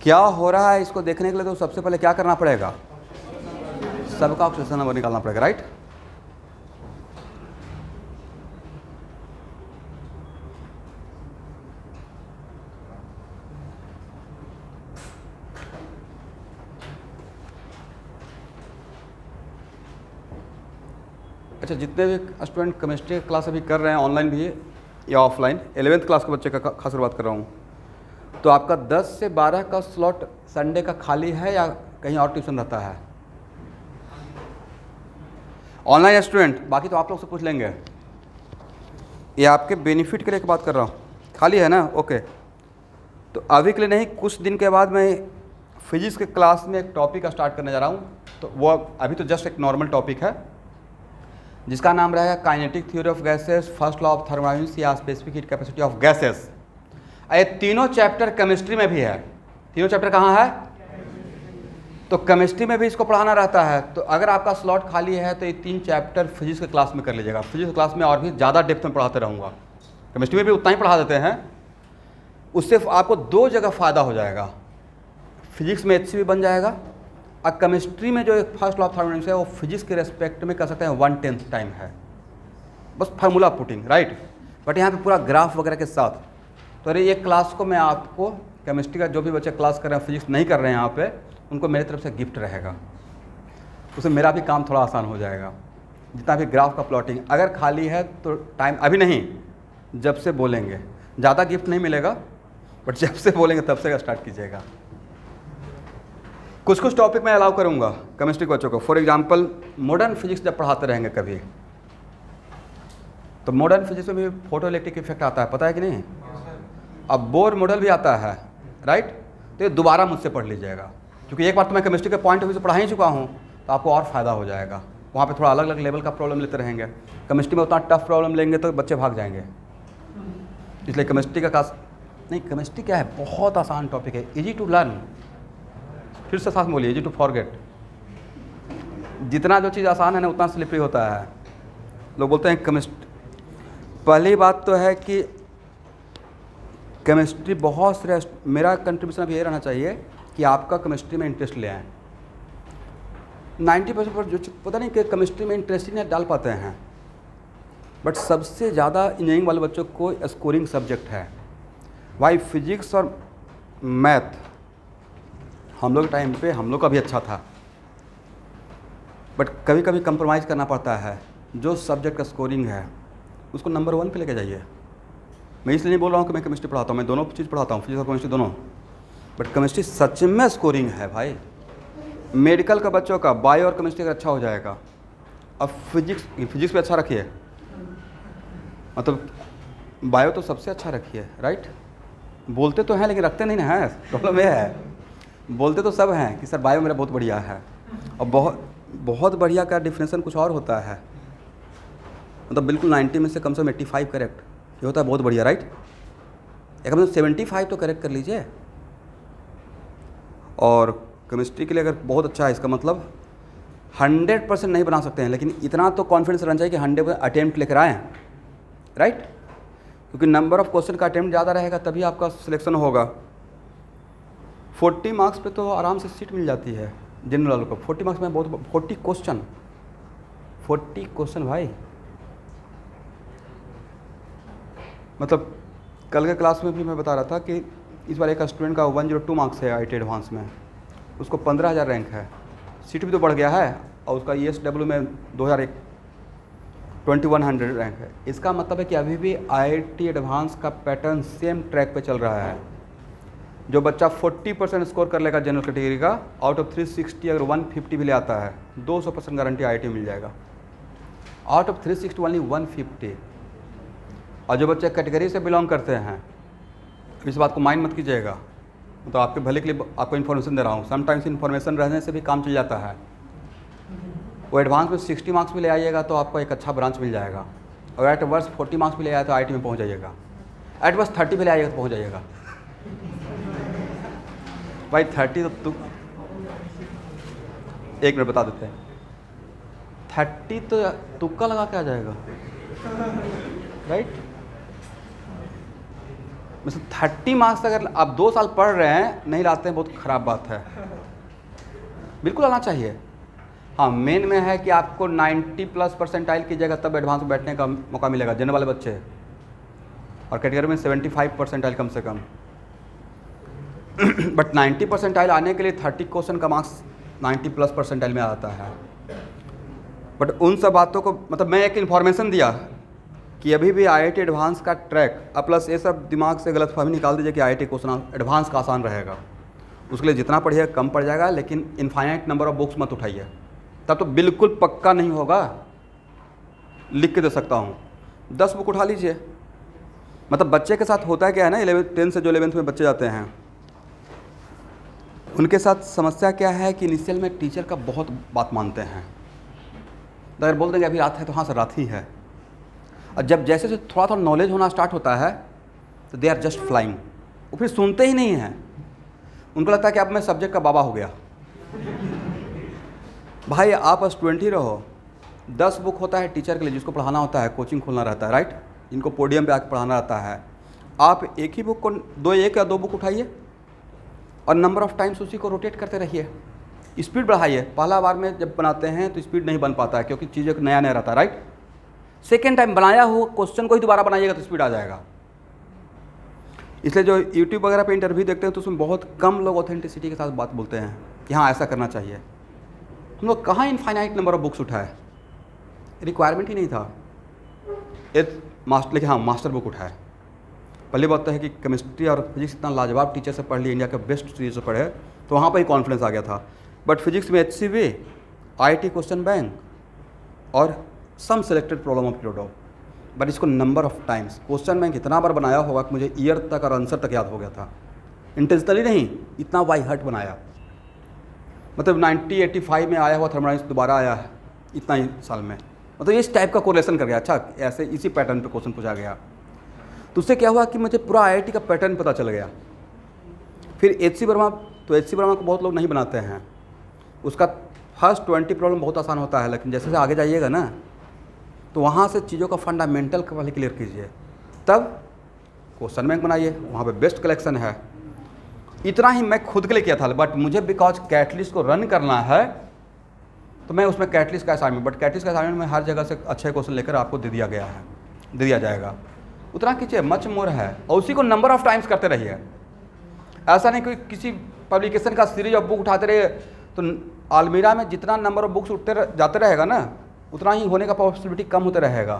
क्या हो रहा है इसको देखने के लिए तो सबसे पहले क्या करना पड़ेगा, सबका ऑक्सीडेशन नंबर निकालना पड़ेगा, राइट? अच्छा, जितने भी स्टूडेंट केमिस्ट्री क्लास अभी कर रहे हैं, ऑनलाइन भी या ऑफलाइन, 11th क्लास के बच्चे का खास बात कर रहा हूँ, तो आपका 10 से 12 का स्लॉट संडे का खाली है या कहीं और ट्यूशन रहता है? ऑनलाइन स्टूडेंट, बाकी तो आप लोग से पूछ लेंगे, ये आपके बेनिफिट के लिए बात कर रहा हूँ, खाली है ना? ओके, तो अभी के लिए नहीं, कुछ दिन के बाद मैं फिजिक्स के क्लास में एक टॉपिक स्टार्ट करने जा रहा हूँ, तो वो अभी तो जस्ट एक नॉर्मल टॉपिक है जिसका नाम रहेगा kinetic theory of gases, first law of thermodynamics या specific heat capacity of gases. ये तीनों चैप्टर केमिस्ट्री में भी है, तीनों चैप्टर कहाँ है, तो केमिस्ट्री में भी इसको पढ़ाना रहता है। तो अगर आपका स्लॉट खाली है तो ये 3 चैप्टर फिजिक्स के क्लास में कर लीजिएगा। फिजिक्स क्लास में और भी ज़्यादा डेप्थ में पढ़ाते रहूँगा, केमिस्ट्री में भी उतना ही पढ़ा देते हैं, उससे आपको 2 जगह फ़ायदा हो जाएगा, फिजिक्स में HCV बन जाएगा और केमिस्ट्री में जो एक फर्स्ट लॉ ऑफ थर्मोडायनामिक्स है वो फिजिक्स के रेस्पेक्ट में कह सकते हैं 1/10 टाइम है, बस फार्मूला पुटिंग, राइट? बट यहाँ पे पूरा ग्राफ वगैरह के साथ। तो अरे ये क्लास को मैं आपको, केमिस्ट्री का जो भी बच्चे क्लास कर रहे हैं, फिजिक्स नहीं कर रहे हैं यहाँ पे, उनको मेरी तरफ से गिफ्ट रहेगा, उससे मेरा भी काम थोड़ा आसान हो जाएगा। जितना भी ग्राफ का प्लॉटिंग अगर खाली है तो टाइम अभी नहीं, जब से बोलेंगे, ज़्यादा गिफ्ट नहीं मिलेगा, बट जब से बोलेंगे तब से स्टार्ट कीजिएगा। कुछ टॉपिक मैं अलाउ करूँगा केमिस्ट्री के बच्चों को, फॉर एग्जांपल मॉडर्न फिजिक्स जब पढ़ाते रहेंगे कभी, तो मॉडर्न फिजिक्स में भी फोटो इलेक्ट्रिक इफेक्ट आता है, पता है कि नहीं? अब बोर मॉडल भी आता है, राइट? तो ये दोबारा मुझसे पढ़ लीजिएगा, क्योंकि एक बार तो मैं केमिस्ट्री के पॉइंट ऑफ व्यू से पढ़ा ही चुका हूँ, तो आपको और फ़ायदा हो जाएगा। वहाँ पे थोड़ा अलग अलग लेवल का प्रॉब्लम लेते रहेंगे, केमिस्ट्री में उतना टफ प्रॉब्लम लेंगे तो बच्चे भाग जाएंगे, इसलिए केमिस्ट्री का खास नहीं। केमिस्ट्री क्या है, बहुत आसान टॉपिक है, इजी टू लर्न, फिर से साथ बोलिए, इजी टू फॉरगेट। जितना जो चीज़ आसान है ना उतना स्लिपरी होता है। लोग बोलते हैं केमिस्ट्री, पहली बात तो है कि केमिस्ट्री बहुत सारे, मेरा कंट्रीब्यूशन अभी ये रहना चाहिए कि आपका केमिस्ट्री में इंटरेस्ट ले आएँ। 90% पर जो पता नहीं कि केमिस्ट्री में इंटरेस्ट ही नहीं डाल पाते हैं, बट सबसे ज़्यादा इंजीनियरिंग वाले बच्चों को स्कोरिंग सब्जेक्ट है भाई। फिजिक्स और मैथ हम लोग के टाइम पे हम लोग का भी अच्छा था, बट कभी कभी कंप्रोमाइज़ करना पड़ता है। जो सब्जेक्ट का स्कोरिंग है उसको नंबर 1 पे लेके जाइए। मैं इसलिए नहीं बोल रहा हूँ कि मैं केमिस्ट्री पढ़ाता हूँ, मैं दोनों चीज़ पढ़ाता हूँ, फिजिक्स और केमिस्ट्री दोनों, बट केमिस्ट्री सच में स्कोरिंग है भाई। मेडिकल का बच्चों का बायो और केमिस्ट्री का अच्छा हो जाएगा। अब फिजिक्स पे अच्छा रखिए, मतलब बायो तो सबसे अच्छा रखिए, राइट? बोलते तो हैं लेकिन रखते नहीं ना है, प्रॉब्लम ये है। बोलते तो सब हैं कि सर बायो मेरा बहुत बढ़िया है, और बहुत बढ़िया का डिफिनेशन कुछ और होता है। मतलब बिल्कुल 90 में से कम 85 करेक्ट, ये होता है बहुत बढ़िया, राइट? एक मतलब 75 तो करेक्ट कर लीजिए। और केमिस्ट्री के लिए अगर बहुत अच्छा है, इसका मतलब 100% नहीं बना सकते हैं, लेकिन इतना तो कॉन्फिडेंस रहना चाहिए कि 100% अटेम्प्ट लेकर आएँ, राइट। क्योंकि नंबर ऑफ क्वेश्चन का अटेम्प्ट ज़्यादा रहेगा तभी आपका सिलेक्शन होगा। 40 मार्क्स पे तो आराम से सीट मिल जाती है जनरल वालों को। 40 मार्क्स में बहुत 40 क्वेश्चन भाई, मतलब कल के क्लास में भी मैं बता रहा था कि इस बार एक स्टूडेंट का 102 मार्क्स है IIT एडवांस में, उसको 15,000 रैंक है, सीट भी तो बढ़ गया है, और उसका ESW में 2001 2100 रैंक है। इसका मतलब है कि अभी भी IIT एडवांस का पैटर्न सेम ट्रैक पे चल रहा है। जो बच्चा 40% स्कोर कर लेगा जनरल कैटेगरी का, आउट ऑफ 360 अगर 150 भी ले आता है, 200% गारंटी IIT मिल जाएगा। Out of 360 only 150। और जो बच्चे कैटेगरी से बिलोंग करते हैं, इस बात को माइंड मत कीजिएगा, तो आपके भले के लिए आपको इन्फॉर्मेशन दे रहा हूँ। समटाइम्स इन्फॉर्मेशन रहने से भी काम चल जाता है। वो एडवांस में 60 मार्क्स भी ले आइएगा तो आपको एक अच्छा ब्रांच मिल जाएगा, और एट वर्स 40 मार्क्स भी ले आए तो IIT में पहुँच जाइएगा, एट वर्स 30 भी ले आइएगा तो पहुँच जाइएगा। भाई 30 तो एक मिनट बता देते हैं, 30 तो तुक्का लगा के आ जाएगा, राइट। मतलब 30 मार्क्स अगर आप 2 साल पढ़ रहे हैं नहीं लाते हैं, बहुत ख़राब बात है। बिल्कुल आना चाहिए। हाँ, मेन में है कि आपको 90+ परसेंटाइल कीजिएगा तब एडवांस में बैठने का मौका मिलेगा जनरल वाले बच्चे, और कैटेगरी में 75 परसेंटाइल कम से कम। बट 90 परसेंटाइल आने के लिए 30 क्वेश्चन का मार्क्स 90+ परसेंटाइल में आता है। बट उन सब बातों को, मतलब मैं एक इन्फॉर्मेशन दिया कि अभी भी IIT एडवांस का ट्रैक, अब प्लस ये सब दिमाग से गलतफहमी निकाल दीजिए कि IIT क्वेश्चन एडवांस का आसान रहेगा। उसके लिए जितना पढ़िए कम पड़ जाएगा, लेकिन इनफाइनाइट नंबर ऑफ बुक्स मत उठाइए, तब तो बिल्कुल पक्का नहीं होगा। लिख के दे सकता हूँ, 10 बुक उठा लीजिए। मतलब बच्चे के साथ होता है क्या है ना, 10 से जो 11th में बच्चे जाते हैं, उनके साथ समस्या क्या है कि इनिशियल में टीचर का बहुत बात मानते हैं। अगर बोल देंगे अभी रात है तो हाँ सर रात ही है, और जब जैसे थोड़ा थोड़ा नॉलेज होना स्टार्ट होता है तो दे आर जस्ट फ्लाइंग, वो फिर सुनते ही नहीं हैं। उनको लगता है कि अब मैं सब्जेक्ट का बाबा हो गया। भाई आप स्टूडेंट ही रहो। 10 बुक होता है टीचर के लिए, जिसको पढ़ाना होता है, कोचिंग खोलना रहता है, राइट, इनको पोडियम पे आके पढ़ाना रहता है। आप एक ही बुक को एक या दो बुक उठाइए और नंबर ऑफ़ टाइम्स उसी को रोटेट करते रहिए, स्पीड बढ़ाइए। पहला बार में जब बनाते हैं तो स्पीड नहीं बन पाता है, क्योंकि चीज़ें नया नया रहता है, राइट। सेकेंड टाइम बनाया हुआ क्वेश्चन को ही दोबारा बनाइएगा तो स्पीड आ जाएगा। इसलिए जो यूट्यूब वगैरह पे इंटरव्यू देखते हैं तो उसमें बहुत कम लोग ऑथेंटिसिटी के साथ बात बोलते हैं कि हाँ ऐसा करना चाहिए। हम लोग कहाँ इनफाइनाइट नंबर ऑफ बुक्स उठाए, रिक्वायरमेंट ही नहीं था। लेकिन हाँ मास्टर बुक उठाए। पहली बात तो है कि केमिस्ट्री और फिजिक्स इतना लाजवाब टीचर से पढ़ लिए, इंडिया के बेस्ट टीचर से पढ़े, तो वहाँ पर ही कॉन्फिडेंस आ गया था। बट फिजिक्स में HCV, IIT क्वेश्चन बैंक और some selected problem of period. But इसको number of times question bank इतना बार बनाया होगा कि मुझे ईयर तक और आंसर तक याद हो गया था। इंटेंशनली नहीं, इतना बाई हर्ट बनाया। मतलब 1985 में आया हुआ थर्मोडायनामिक्स दोबारा आया है इतना ही साल में। मतलब इस टाइप का कोरिलेशन कर गया। अच्छा ऐसे इसी पैटर्न पे क्वेश्चन पूछा गया, तो उससे क्या हुआ कि मुझे पूरा IIT का पैटर्न पता चल गया। फिर HC वर्मा, तो HC वर्मा को बहुत लोग नहीं बनाते हैं। उसका फर्स्ट 20 प्रॉब्लम बहुत आसान होता है, लेकिन जैसे जैसे आगे जाइएगा ना तो वहाँ से चीज़ों का फंडामेंटल पहले क्लियर कीजिए, तब क्वेश्चन बैंक बनाइए, वहाँ पे बेस्ट कलेक्शन है। इतना ही मैं खुद के लिए किया था, बट मुझे बिकॉज कैटलिस्ट को रन करना है तो मैं उसमें कैटलिस्ट का असाइनमेंट, बट कैटलिस्ट का असाइनमेंट में हर जगह से अच्छे क्वेश्चन लेकर आपको दे दिया जाएगा। उतना कीजिए, मच मोर है, और उसी को नंबर ऑफ टाइम्स करते रहिए। ऐसा नहीं कि किसी पब्लिकेशन का सीरीज ऑफ बुक उठाते रहिए तो अलमीरा में जितना नंबर ऑफ बुक्स उठते जाते रहेगा ना, उतना ही होने का पॉसिबिलिटी कम होते रहेगा,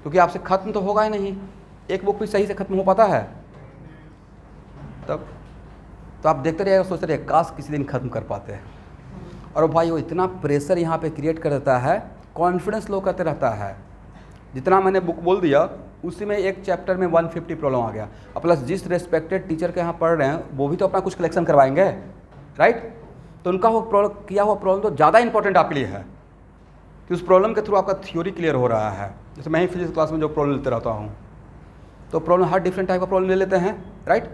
क्योंकि आपसे ख़त्म तो होगा ही नहीं। एक बुक भी सही से ख़त्म हो पाता है तब तो आप देखते रहिएगा, सोचते रहिए काश किसी दिन ख़त्म कर पाते हैं। और भाई वो इतना प्रेशर यहाँ पे क्रिएट कर देता है, कॉन्फिडेंस लो करते रहता है। जितना मैंने बुक बोल दिया उसी में एक चैप्टर में 150 प्रॉब्लम आ गया। और प्लस जिस रेस्पेक्टेड टीचर के यहाँ पढ़ रहे हैं वो भी तो अपना कुछ कलेक्शन करवाएंगे, राइट। तो उनका वो किया हुआ प्रॉब्लम तो ज़्यादा इंपॉर्टेंट आपके लिए है कि उस प्रॉब्लम के थ्रू आपका थ्योरी क्लियर हो रहा है। जैसे मैं ही फिजिक्स क्लास में जो प्रॉब्लम लेते रहता हूँ, तो प्रॉब्लम हर डिफरेंट टाइप का प्रॉब्लम ले लेते हैं, राइट।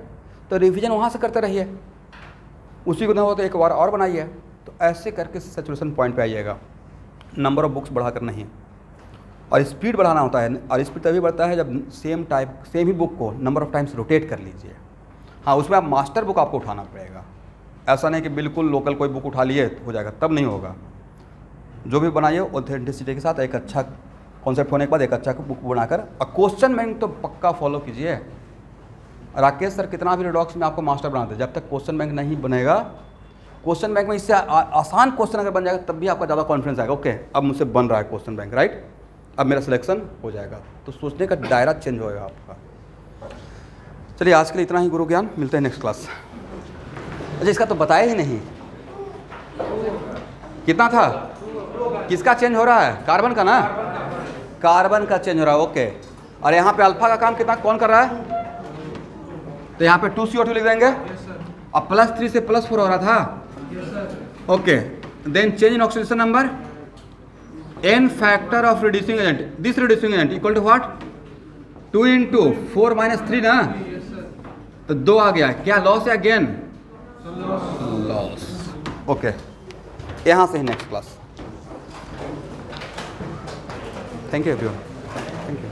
तो रिवीजन वहाँ से करते रहिए, उसी को ना हो तो एक बार और बनाइए। तो ऐसे करके सैचुरेशन पॉइंट पे आइएगा। नंबर ऑफ बुक्स बढ़ाकर नहीं, और स्पीड बढ़ाना होता है, और स्पीड तभी बढ़ता है जब सेम ही बुक को नंबर ऑफ टाइम्स रोटेट कर लीजिए। हाँ, उसमें आप मास्टर बुक आपको उठाना पड़ेगा, ऐसा नहीं कि बिल्कुल लोकल कोई बुक उठा लिए हो जाएगा, तब नहीं होगा। जो भी बनाइए ऑथेंटिसिटी के साथ, एक अच्छा कॉन्सेप्ट होने के बाद एक अच्छा बुक बनाकर, और क्वेश्चन बैंक तो पक्का फॉलो कीजिए। राकेश सर कितना भी रिडॉक्स में आपको मास्टर बनाते हैं, जब तक क्वेश्चन बैंक नहीं बनेगा, क्वेश्चन बैंक में इससे आसान क्वेश्चन अगर बन जाएगा तब भी आपका ज़्यादा कॉन्फिडेंस आएगा। ओके, अब मुझसे बन रहा है क्वेश्चन बैंक, राइट, अब मेरा सिलेक्शन हो जाएगा, तो सोचने का दायरा चेंज होएगा आपका। चलिए आज के लिए इतना ही गुरु ज्ञान, मिलते हैं नेक्स्ट क्लास। अच्छा, इसका तो बताया ही नहीं, कितना था, किसका चेंज हो रहा है, कार्बन का ना, कार्बन का चेंज हो रहा है। ओके, और यहाँ पे अल्फा का काम कितना कौन कर रहा है, तो यहाँ पे 2CO2 लिख देंगे, और +3 से +4 हो रहा था। Okay, then change in oxidation number, n factor of reducing agent, this reducing agent equal to what, 2 × 4 - 3 ना, तो 2 आ गया। क्या लॉस या गेन, लॉस। ओके, यहाँ से ही next class. Thank you everyone, thank you.